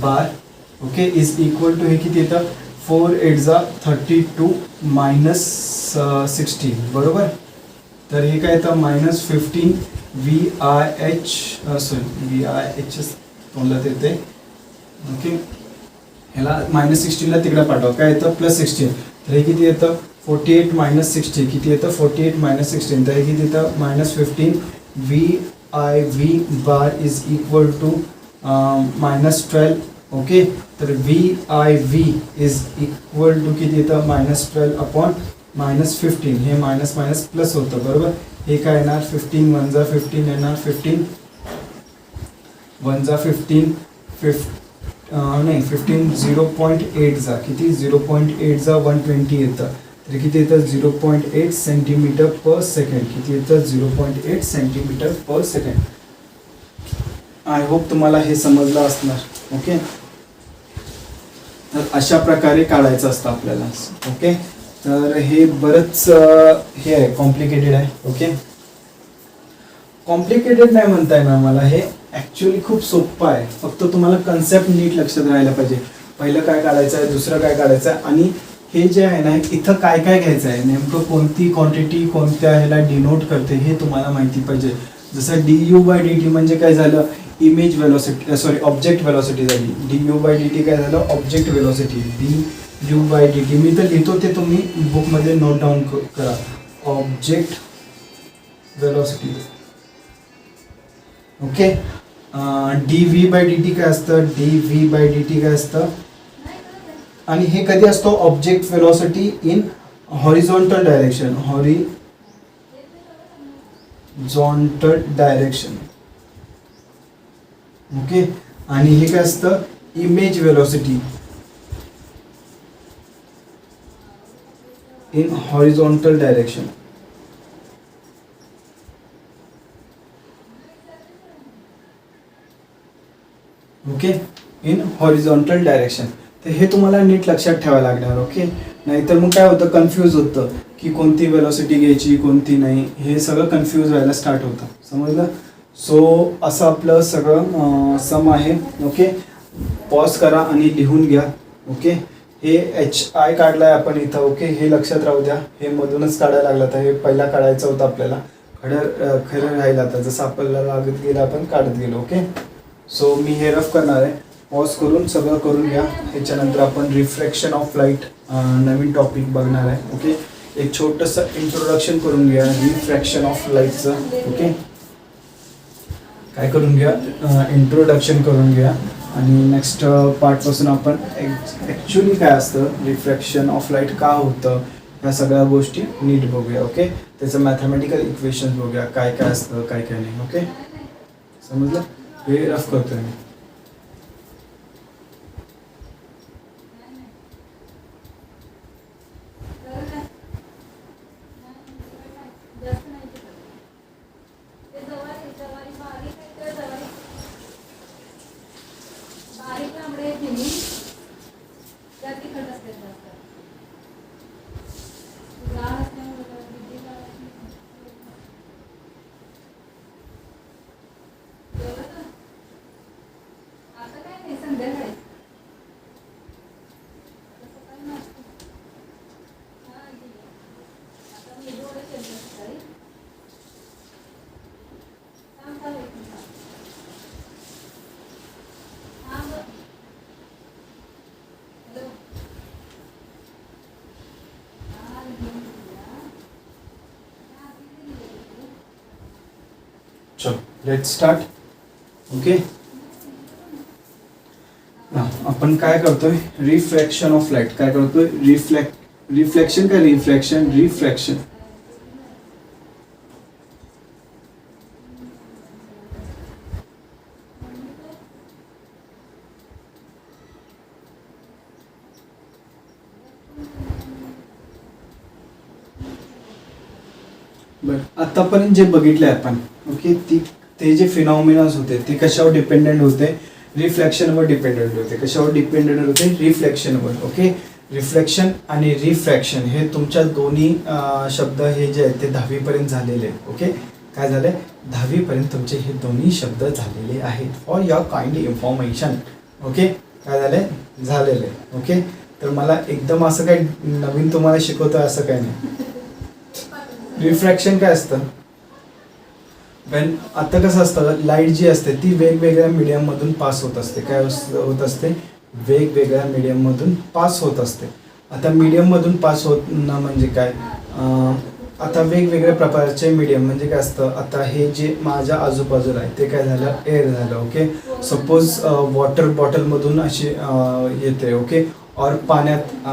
bar, okay, is equal to हे किती येतं? 4×8 = 16, बरोबर. तर हे काय येतं? -15 VIH तोंडात येते. ओके. ह्याला -16ला तिकडे पाठवा. काय येतं? +16. तर हे किती येतं? 48 - 60. किती येतं? 48 - 16. तर हे किती येतं? -15 VIV bar is equal to -12. Okay. तर VIV इज इक्वल टू किती येतं? -12 अपॉन -15. हे मायनस प्लस होतं, बरोबर. हे काय येणार? 15 × 1 = 15 येणार. 15 × 1 = 15 नाही 15 0.8 जा किती? 0.8 जा 120 येतं. तर किती येतं? 0.8 सेंटीमीटर पर सेकंड. किती येतं? 0.8 centimetre per second. I hope तुम्हाला हे समजलं असणार. ओके. तर अशा प्रकारे काढायचं असतं आपल्याला. ओके. तर हे बरंच हे आहे, कॉम्प्लिकेटेड आहे. ओके. कॉम्प्लिकेटेड नाही म्हणता येणार मला. हे ॲक्च्युली खूप सोपं आहे. फक्त तुम्हाला कन्सेप्ट नीट लक्षात राहायला पाहिजे. पहिलं काय काढायचं आहे, दुसरं काय काढायचं आहे, आणि हे जे आहे ना, इथं काय काय घ्यायचं आहे, नेमकं कोणती क्वांटिटी कोणत्या ह्याला डिनोट करते हे तुम्हाला माहिती पाहिजे. जसं du/dt म्हणजे काय झालं? Image velocity, sorry object velocity झाली. du/dt काय झालं? Object velocity. du/dt मी तर लिहितो, ते तुम्ही बुकमध्ये नोट डाऊन करा. Object velocity. ओके. dv/dt काय असतं? dv/dt काय असतं? आणि हे कधी असतो? Object velocity in horizontal direction. Horizontal direction. Okay. आणि हे काय असतं? Image velocity in horizontal direction. Okay. In horizontal direction. तर हे तुम्हाला नीट लक्षात ठेवायला लागणार. ओके. नाहीतर मग काय होतं? कन्फ्यूज होतं की कोणती वेलॉसिटी घ्यायची कोणती नाही. हे सगळं कन्फ्यूज व्हायला स्टार्ट होतं. समजलं? सो असं आपलं सगळं सम आहे. ओके. पॉज करा आणि लिहून घ्या. ओके. हे HI काढलाय आपण इथं. ओके. हे लक्षात राहू द्या. हे मधूनच काढायला लागलं तर हे पहिला काढायचं होतं आपल्याला. खरं राहील आता. जसं आपल्याला लागत गेलं आपण काढत गेलो. ओके. सो मी हे रफ करणार आहे. पॉज करून सगळं करून घ्या. ह्याच्यानंतर आपण refraction of light Naveen topic बघणार आहे. ओके. एक छोटंसं इंट्रोडक्शन करून घ्या रिफ्रॅक्शन ऑफ लाईटचं. ओके. काय करून घ्या? इंट्रोडक्शन करून घ्या. आणि नेक्स्ट पार्टपासून आपण ॲक्च्युली काय असतं, रिफ्रॅक्शन ऑफ लाईट का होतं, ह्या सगळ्या गोष्टी नीट बघूया. ओके. त्याचं मॅथमॅटिकल इक्वेशन बघूया, काय काय असतं काय काय नाही. ओके. समजलं? हे रफ करतोय मी. चलो लेट्स स्टार्ट. ओके, आपण काय करतोय, रिफ्रॅक्शन ऑफ लाईट. काय करतोय, रिफ्लेक्शन काय रिफ्रॅक्शन, रिफ्रॅक्शन. बरं, आतापर्यंत जे बघितले आपण, ओके, ते जे फिनॉमिनाज होते ते कशावर डिपेंडेंट होते, रिफ्लेक्शनवर डिपेंडेंट होते. कशावर डिपेंडेंट होते, रिफ्लेक्शनवर. ओके, रिफ्लेक्शन आणि रिफ्रॅक्शन हे तुमच्या दोन्ही शब्द हे जे आहेत ते 10वी पर्यंत झालेले आहेत. ओके, काय झाले, 10वी पर्यंत तुमचे हे दोन्ही शब्द झालेले आहेत. For your kind information. Okay, काय झाले, झालेले. ओके, तर मला एकदम असं काही नवीन तुम्हाला शिकवतोय असं काही नाही. रिफ्रॅक्शन काय असतं, आता कसं असतं, लाईट जी असते ती वेगवेगळ्या मीडियम मधून पास होत असते. काय होत असते, वेगवेगळ्या मीडियम मधून पास होत असते. आता मीडियम मधून पास होत ना म्हणजे काय, आता वेगवेगळ्या प्रकारचे मीडियम म्हणजे काय असतं, आता हे जे माझ्या आजूबाजूला आहे ते काय झालं, एअर झालं. ओके, सपोज वॉटर बॉटल मधून अशी येते. ओके, और पाण्यात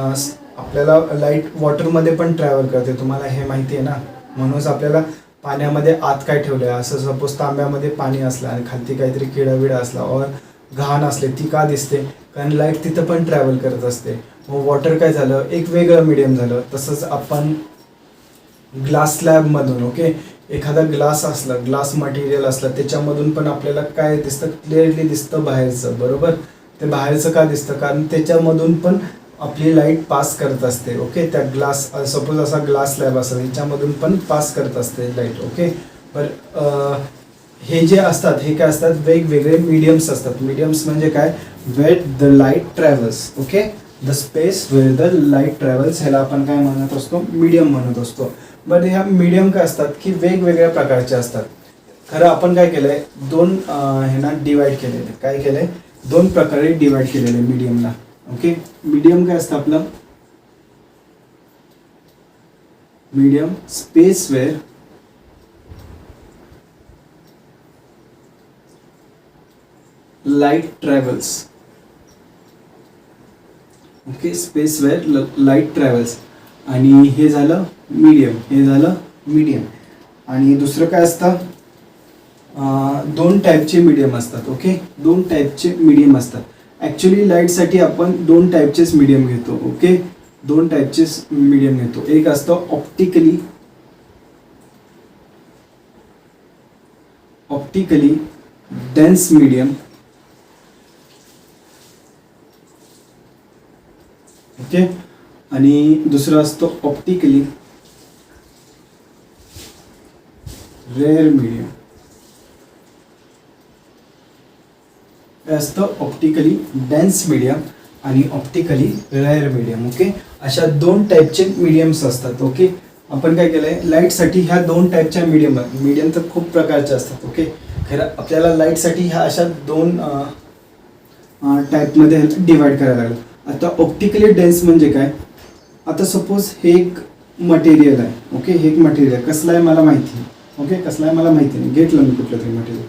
आपल्याला लाईट वॉटरमध्ये पण ट्रॅव्हल करते, तुम्हाला हे माहिती आहे ना. म्हणूनच आपल्याला पाण्यामध्ये आत काय ठेवलं आहे, असं सपोज तांब्यामध्ये पाणी असलं आणि खालती काहीतरी किडाविडा असला और घाण असले, ती का दिसते, कारण लाईट तिथं पण ट्रॅव्हल करत असते. मग वॉटर काय झालं, एक वेगळं मीडियम झालं. तसंच आपण ग्लास स्लॅबमधून, ओके, एखादा ग्लास असला, ग्लास मटेरियल असलं, त्याच्यामधून पण आपल्याला काय दिसतं, क्लिअरली दिसतं बाहेरचं. बरोबर, ते बाहेरचं का दिसतं, कारण त्याच्यामधून पण आपली लाईट पास करत असते. ओके, त्या ग्लास, सपोज असा ग्लास स्लॅब असेल, ह्याच्यामधून पण पास करत असते लाईट. ओके, पण हे जे असतात हे काय असतात, वेगवेगळे मीडियम्स असतात. मीडियम्स म्हणजे काय, where the light travels. Okay, the space where the light travels, ह्याला आपण काय म्हणत असतो, मीडियम म्हणत असतो. बट ह्या मीडियम काय असतात की वेगवेगळ्या प्रकारचे असतात. खरं आपण काय केलंय, दोन ह्यांना डिवाइड केलेले. काय केलंय, दोन प्रकारे डिवाइड केलेले मीडियमला. ओके, मीडियम काय असतं आपलं, medium space where light travels. Okay, space where light travels. आणि हे झालं मीडियम, हे झालं मीडियम. आणि दुसरं काय असतं, दोन टाईपचे मीडियम असतात. ओके, दोन टाईपचे मीडियम असतात. ॲक्च्युली लाईटसाठी आपण दोन टाईपचेच मीडियम घेतो. ओके, दोन टाईपचेच मीडियम घेतो. एक असतं ऑप्टिकली डेन्स मीडियम. ओके, आणि दुसरं असतं ऑप्टिकली रेअर मीडियम. असतं ऑप्टिकली डेन्स मीडियम आणि ऑप्टिकली रेअर मीडियम. ओके, अशा दोन टाईपचे मीडियम्स असतात. ओके, आपण काय केलंय, लाईटसाठी ह्या दोन टाईपच्या मीडियम तर खूप प्रकारचे असतात. ओके, खरं आपल्याला लाईटसाठी ह्या अशा दोन टाईपमध्ये डिवाइड करायला लागलं. आता ऑप्टिकली डेन्स म्हणजे काय, आता सपोज हे एक मटेरियल आहे. ओके, हे एक मटेरियल आहे, कसलं आहे मला माहिती आहे. ओके, कसलं आहे मला माहिती नाही, घेतलं मी कुठलं तरी मटेरियल.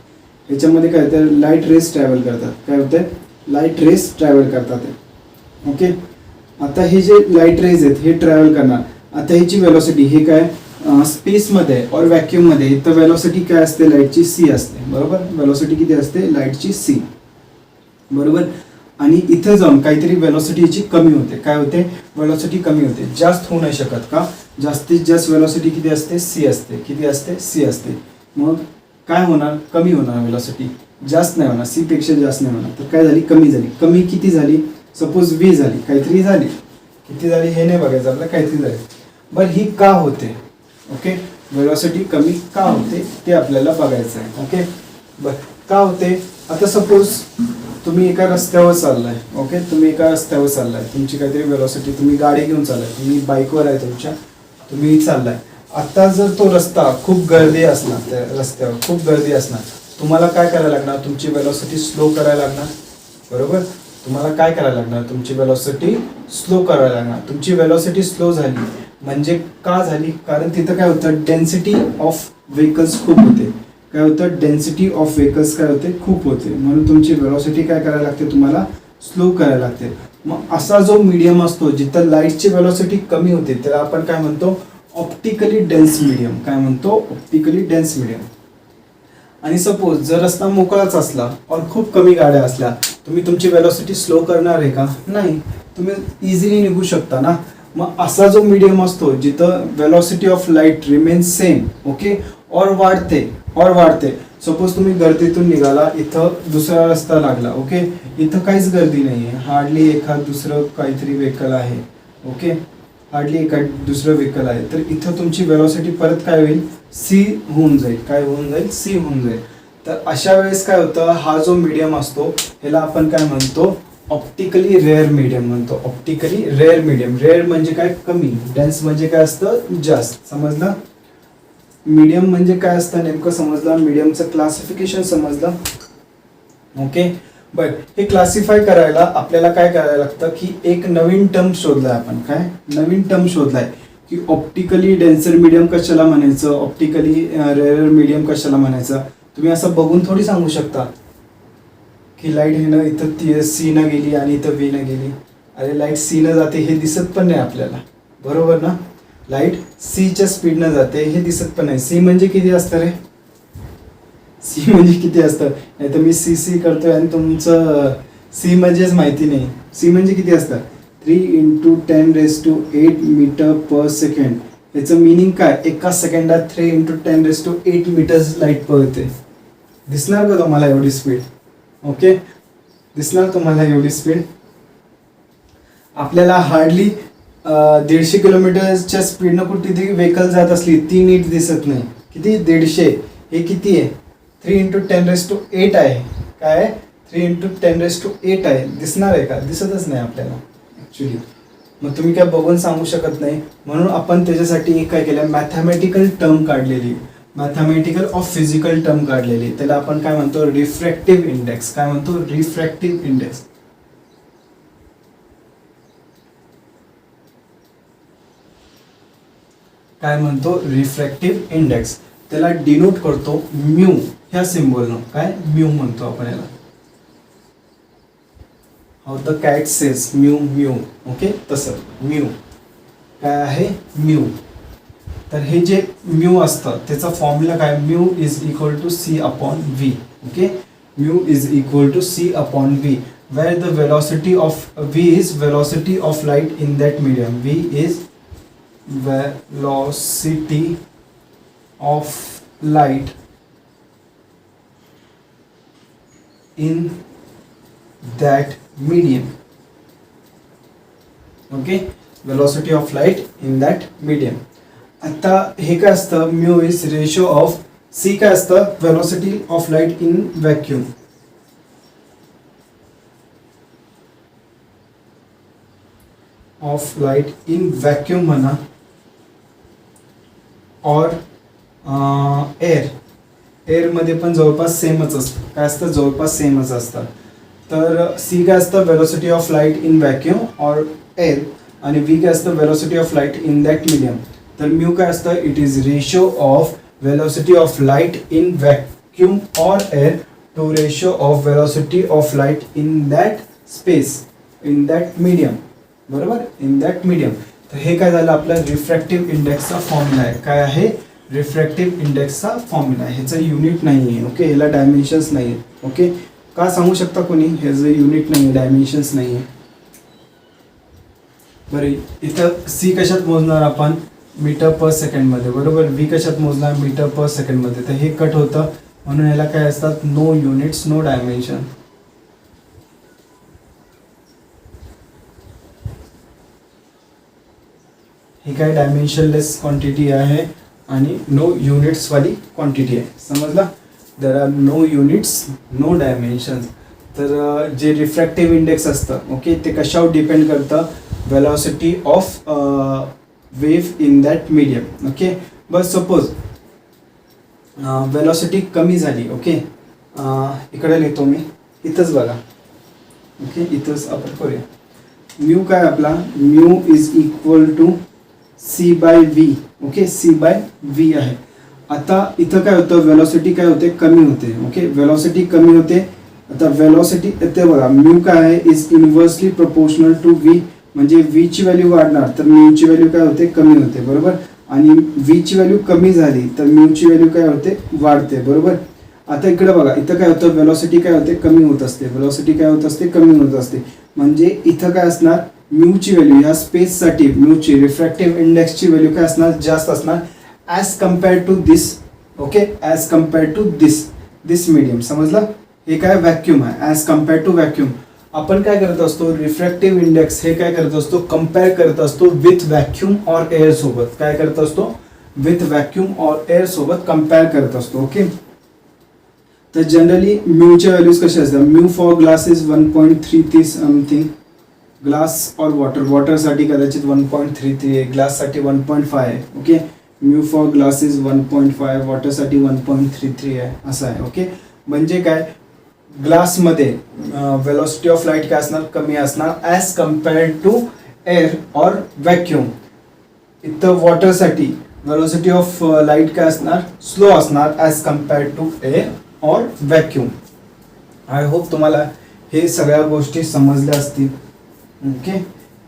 ह्याच्यामध्ये काय होतं, लाईट रेस ट्रॅव्हल करतात. काय होतं, लाईट रेस ट्रॅव्हल करतात. ओके, आता हे जे लाईट रेज आहेत हे ट्रॅव्हल करणार. आता ह्याची वेलॉसिटी, हे काय स्पेसमध्ये और व्हॅक्यूममध्ये, तर वेलॉसिटी काय असते, लाईटची सी असते. बरोबर, वेलॉसिटी किती असते, लाईटची सी. बरोबर, आणि इथं जाऊन काहीतरी वेलॉसिटीची कमी होते. काय होते, वेलॉसिटी कमी होते, जास्त होऊ नाही शकत. का, जास्तीत जास्त वेलॉसिटी किती असते, सी असते. किती असते, सी असते. मग काय होणार, कमी होणार वेलॉसिटी, जास्त नाही होणार, सी पेक्षा जास्त नाही होणार. तर काय झाली, कमी झाली. कमी किती झाली, सपोज व्ही झाली, काहीतरी झाली, किती झाली हे नाही बघायचं आपलं, काहीतरी झाली. बरं ही का होते, ओके, वेलॉसिटी कमी का होते ते आपल्याला बघायचं आहे. ओके, बरं का होते, आता सपोज तुम्ही एका रस्त्यावर चाललाय, ओके, तुम्ही एका रस्त्यावर चाललाय, तुमची काहीतरी वेलॉसिटी, तुम्ही गाडी घेऊन चाललाय, तुम्ही बाईकवर आहे तुमच्या, तुम्ही चाललाय. आता जर तो रस्ता खूप गर्दी असणार, त्या रस्त्यावर खूप गर्दी असणार, तुम्हाला काय करायला लागणार, तुमची वेलॉसिटी स्लो करायला लागणार. बरोबर, तुम्हाला काय करायला लागणार, तुमची वेलॉसिटी स्लो करायला लागणार. तुमची वेलॉसिटी स्लो झाली म्हणजे का झाली, कारण तिथं काय होतं, डेन्सिटी ऑफ व्हेकल्स खूप होते. काय होतं, डेन्सिटी ऑफ व्हेकल्स काय होते, खूप होते. म्हणून तुमची वेलॉसिटी काय करायला लागते, तुम्हाला स्लो करायला लागते. मग असा जो मीडियम असतो जिथं लाईटची वेलॉसिटी कमी होते त्याला आपण काय म्हणतो, ऑप्टिकली डेन्स मीडियम. काय म्हणतो, ऑप्टिकली डेन्स मीडियम. आणि सपोज जर रस्ता मोकळाच असला और खूप कमी गाड्या असल्या, तुम्ही तुमची वेलॉसिटी स्लो करणार आहे का, नाही, तुम्ही इझिली निघू शकता ना. मग असा जो मीडियम असतो जिथं velocity of light remains same, okay, और वाढते. सपोज तुम्ही गर्दीतून निघाला, इथं दुसरा रस्ता लागला, ओके, इथं काहीच गर्दी नाही आहे, हार्डली एखाद दुसरं काहीतरी व्हेकल आहे, ओके, हार्डली एखाद दुसरं व्हेकल आहे, तर इथं तुमची वेलॉसिटी परत काय होईल, सी होऊन जाईल. काय होऊन जाईल, सी होऊन जाईल. तर अशा वेळेस काय होतं, हा जो मीडियम असतो ह्याला आपण काय म्हणतो, ऑप्टिकली रेअर मीडियम म्हणतो. Optically rare medium. रेअर म्हणजे काय, कमी. डेन्स म्हणजे काय असतं, जास्त. समजलं. मीडियम म्हणजे काय असतं नेमकं समजलं, मीडियमचं क्लासिफिकेशन समजलं. ओके, बर, हे क्लासिफाय करायला आपल्याला काय करायला लागतं की एक नवीन टर्म शोधलाय आपण. काय नवीन टर्म शोधलाय की ऑप्टिकली डेन्सर मीडियम कशाला म्हणायचं, ऑप्टिकली रेअर मीडियम कशाला म्हणायचं. तुम्ही असं बघून थोडी सांगू शकता की लाईट हे ना इथं सी न गेली आणि इथं व्ही न गेली. अरे लाईट सी न जाते हे दिसत पण नाही आपल्याला, बरोबर ना. लाईट सीच्या स्पीडनं जाते हे दिसत पण नाही. सी म्हणजे किती असतं रे, सी म्हणजे किती असतं, नाही तर मी सी करतोय आणि तुमचं सी म्हणजेच माहिती नाही. सी म्हणजे किती असतं, 3 × 10⁸ मीटर पर सेकंड. याचं मिनिंग काय, एका सेकंडात 3 × 10⁸ मीटर्स लाईट पळते. दिसणार का तुम्हाला एवढी स्पीड, ओके, दिसणार तुम्हाला एवढी स्पीड. आपल्याला हार्डली 150 किलोमीटरच्या स्पीडनं कुठेतरी व्हेकल जात असली ती नीट दिसत नाही. किती, 150, हे किती आहे, 3 × 10⁸ आहे. काय, 3 × 10⁸ आहे. दिसणार आहे का, दिसतच नाही आपल्याला ॲक्च्युली. मग तुम्ही काय बघून सांगू शकत नाही. म्हणून आपण त्याच्यासाठी एक काय केलं, मॅथमॅटिकल टर्म काढलेली, मॅथमॅटिकल ऑफ फिजिकल टर्म काढलेली. त्याला आपण काय म्हणतो, रिफ्रॅक्टिव्ह इंडेक्स. काय म्हणतो, रिफ्रॅक्टिव्ह इंडेक्स. काय म्हणतो, रिफ्रॅक्टिव्ह इंडेक्स. त्याला डिनोट करतो म्यू ह्या सिम्बॉलनं. काय, म्यू म्हणतो आपण याला. How the cat says mu mu, okay, तसं म्यू काय आहे, म्यू. तर हे जे म्यू असतं त्याचा फॉर्म्युला काय, mu is equal to C upon V. Okay, mu is equal to C upon V, where the velocity of v is velocity of light in that medium. V is velocity of light in that medium. Okay, velocity of light in that medium. आता हे काय असतं, mu is ratio of C काय असतं, velocity of light in vacuum. Of light in vacuum म्हणा, और एअरमध्ये पण जवळपास सेमच असतं. काय असतं, जवळपास सेमच असतं. तर सी काय असतं, velocity of light in vacuum or air, आणि व्ही काय असतं, velocity of light in that medium. तर म्यू काय असतं, it is ratio of velocity of light in vacuum or air to ratio of velocity of light in that space, in that medium. बरोबर, in that medium. तर हे काय झालं, आपलं refractive इंडेक्सचा formula आहे. काय आहे, रिफ्रॅक्टिव्ह इंडेक्सचा फॉर्म्युला आहे. ह्याचं युनिट नाही आहे, ओके, ह्याला डायमेन्शन्स नाही आहेत. ओके, का सांगू शकता कोणी, ह्याचं युनिट नाही आहे, डायमेन्शन्स नाही आहे. बरं, इथं सी कशात मोजणार आपण, मीटर पर सेकंडमध्ये, बरोबर. व्ही कशात मोजला, मीटर पर सेकंडमध्ये. तर हे कट होतं, म्हणून याला काय असतात, नो युनिट्स नो डायमेन्शन. ही काय डायमेन्शनलेस क्वांटिटी आहे आणि नो युनिट्स वाली क्वांटिटी आहे, समजला. There are no units no dimensions. तर जे रिफ्रॅक्टिव्ह इंडेक्स असतं, ओके, ते कशावर डिपेंड करतं, velocity of wave in that medium. Okay, but suppose velocity कमी झाली, ओके, इकडे लिहितो मी, इथंच बघा, ओके, इथंच आपण करूया. म्यू काय आपला, mu is equal to C by V. Okay, C by V आहे. आता इथं काय होतं, वेलॉसिटी काय होते, कमी होते. ओके, वेलॉसिटी कमी होते. आता वेलॉसिटी ते बघा, म्यू काय आहे, is inversely proportional to V. म्हणजे व्ही ची व्हॅल्यू वाढणार तर म्यू ची व्हॅल्यू काय होते, कमी होते, बरोबर. आणि व्ही ची व्हॅल्यू कमी झाली तर म्यू ची व्हॅल्यू काय होते, वाढते, बरोबर. आता इकडे बघा, इथं काय होतं, वेलॉसिटी काय होते, कमी होत असते. वेलॉसिटी काय होत असते, कमी होत असते. म्हणजे इथं काय असणार, म्यू ची व्हॅल्यू या स्पेससाठी म्यू ची रिफ्रॅक्टिव्ह इंडेक्सची व्हॅल्यू काय असणार, जास्त असणार as compare to this. Okay, as compare to this medium, समजलं. हे काय व्हॅक्यूम आहे, ॲज कम्पेअर टू व्हॅक्यूम. आपण काय करत असतो, रिफ्रॅक्टिव्ह इंडेक्स हे काय करत असतो, कम्पेअर करत असतो विथ व्हॅक्यूम ऑर एअर सोबत. काय करत असतो, विथ व्हॅक्यूम ऑर एअर सोबत कम्पेअर करत असतो. ओके, तर जनरली म्यूच्या व्हॅल्यूज कशा असतात, mu for glass is 1.33 something, glass और वॉटरसाठी कदाचित 1.33 आहे, ग्लाससाठी 1.5 आहे. Okay, mu for glass is 1.5, वॉटरसाठी 1.33 आहे, असं आहे. ओके, म्हणजे काय, ग्लासमध्ये वेलॉसिटी ऑफ लाईट काय असणार, कमी असणार as compared to air or vacuum. इथं वॉटरसाठी वेलॉसिटी ऑफ लाईट काय असणार, स्लो असणार as compared to air or vacuum. I hope तुम्हाला हे सगळ्या गोष्टी समजल्या असतील. ओके,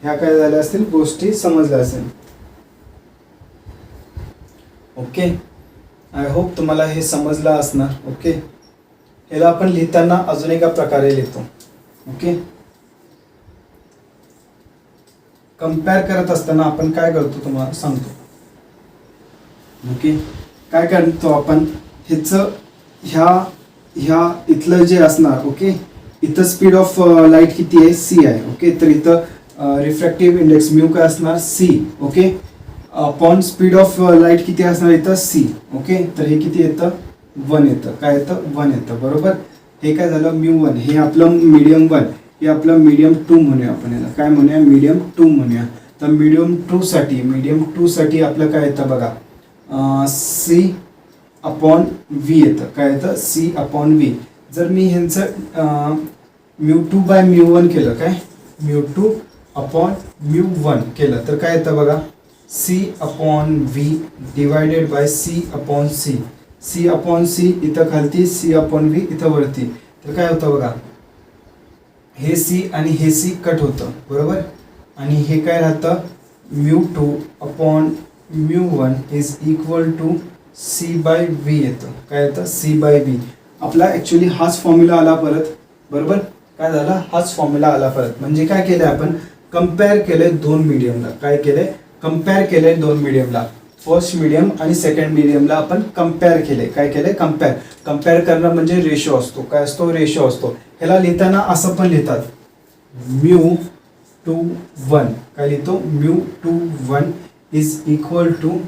ह्या काय झाल्या असतील, गोष्टी समजल्या असेल. ओके, आय होप तुम्हाला हे समजलं असणार. ओके, ह्याला आपण लिहिताना अजून एका प्रकारे लिहितो. ओके, कम्पेअर करत असताना आपण काय करतो तुम्हाला सांगतो. ओके, काय करतो आपण, ह्याचं ह्या इथलं जे असणार, ओके, इथं स्पीड ऑफ लाईट किती आहे, सी आहे. ओके, तर इथं रिफ्रॅक्टिव्ह इंडेक्स म्यू काय असणार, C. Okay, upon speed of light किती असणार, इथं सी. ओके, तर हे किती येतं, 1 येतं. काय येतं, 1 येतं, बरोबर. हे काय झालं, म्यू 1, हे आपलं मीडियम 1, हे आपलं मीडियम 2 म्हणूया आपण. याला काय म्हणूया, मीडियम 2 म्हणूया. तर मीडियम 2 साठी आपलं काय येतं बघा, सी अपॉन व्ही येतं. काय येतं, सी अपॉन व्ही. जर मी ह्यांचं म्यू 2 बाय म्यू 1 केलं, काय म्यू 2 अपॉन म्यू 1 केलं, तर काय येतं बघा, C upon V divided by C upon C. C upon C इथं खालती, सी अपॉन व्ही इथं वरती. तर काय होतं बघा, हे सी आणि हे सी कट होतं, बरोबर. आणि हे काय राहतं, mu 2 upon mu 1 is equal to C by V येतं. काय येतं, सी बाय व्ही. आपला ॲक्च्युली हाच फॉर्म्युला आला परत, बरोबर. काय झाला, हाच फॉर्म्युला आला परत. म्हणजे काय केलं आपण, कम्पेअर केले दोन मीडियमला. काय केले, कम्पेअर केले दोन मीडियमला. फर्स्ट मीडियम आणि सेकंड मीडियमला आपण कम्पेअर केले. काय केले, कम्पेअर करणं म्हणजे रेशो असतो. काय असतो, रेशो असतो. ह्याला लिहिताना असं पण लिहितात, म्यू 2 1. काय लिहितो, mu 2 1 is equal to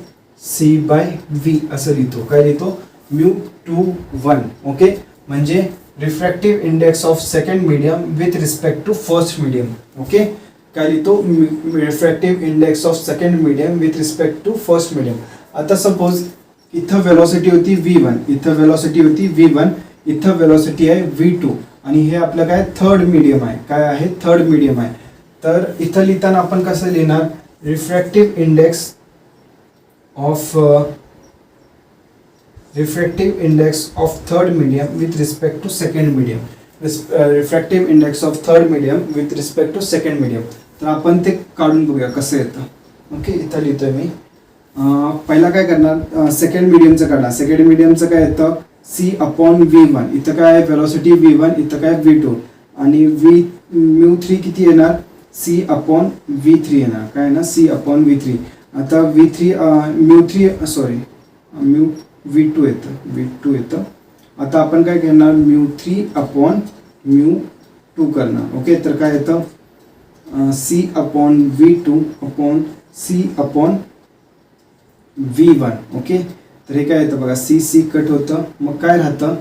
C by V असं लिहितो. काय लिहितो, म्यू 2 1. ओके, म्हणजे refractive index of second medium with respect to first medium. Okay, काय लिहितो, refractive index of second medium with respect to first medium. आता सपोज इथं velocity होती V1, इथं वेलॉसिटी होती V1, इथं वेलॉसिटी आहे V2 आणि हे आपलं काय थर्ड मीडियम आहे. काय आहे, थर्ड मीडियम आहे. तर इथं लिहिताना आपण कसं लिहिणार, refractive index of third medium with respect to second medium. Refractive index of third medium with respect to second medium. तर आपण ते काढून बघूया कसं येतं. ओके, इथं लिहितोय मी. पहिला काय करणार, सेकंड मीडियमचं काढणार. सेकंड मीडियमचं काय येतं, सी अपॉन V1. इथं काय आहे, वेलॉसिटी V1, इथं काय V2 आणि म्यू 3 किती येणार, सी अपॉन V3 येणार. काय ना, सी अपॉन V3. आता V2 येतं. आता आपण काय करणार, μ3 अपॉन μ2 करणार. ओके, तर काय येतं C upon V2 upon C upon V1. Okay, तर हे काय येतं बघा, C कट होतं, मग काय राहतं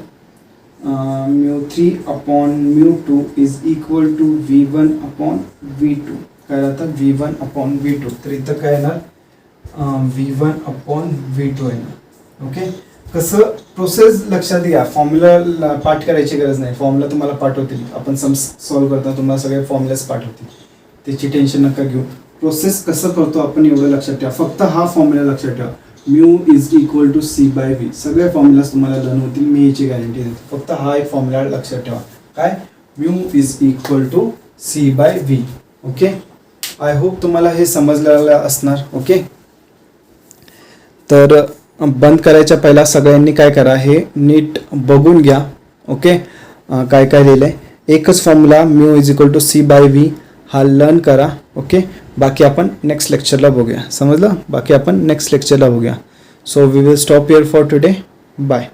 μ3 upon μ2 is equal to V1 upon V2. काय राहतं V1 अपॉन V2. तर इथं काय येणार V1 अपॉन V2 येणार. ओके, कसं प्रोसेस लक्षात घ्या, फॉर्म्युला पाठ करायची गरज नाही, फॉर्म्युला तुम्हाला पाठवतील, आपण सॉल्व्ह करता तुम्हाला सगळे फॉर्म्युलाच पाठवतील, त्याची टेन्शन नका घेऊ. प्रोसेस कसं करतो आपण एवढं लक्षात ठेवा, फक्त हा फॉर्म्युला लक्षात ठेवा, mu is equal to C by V. सगळे फॉर्म्युलाज तुम्हाला लर्न होतील, मी याची गॅरंटी देतो. फक्त हा एक फॉर्म्युला लक्षात ठेवा, काय mu is equal to C by V. Okay, I hope तुम्हाला हे समजलेलं असणार. ओके, तर बंद करायच्या पहिला सगळ्यांनी काय करा, हे नीट बघून घ्या. ओके, काय काय लिहिलंय, एकच formula mu is equal to C by V हा लर्न करा. ओके, बाकी आपण नेक्स्ट लेक्चरला बघूया. समजलं, बाकी आपण नेक्स्ट लेक्चरला बघूया. So we will stop here for today. Bye.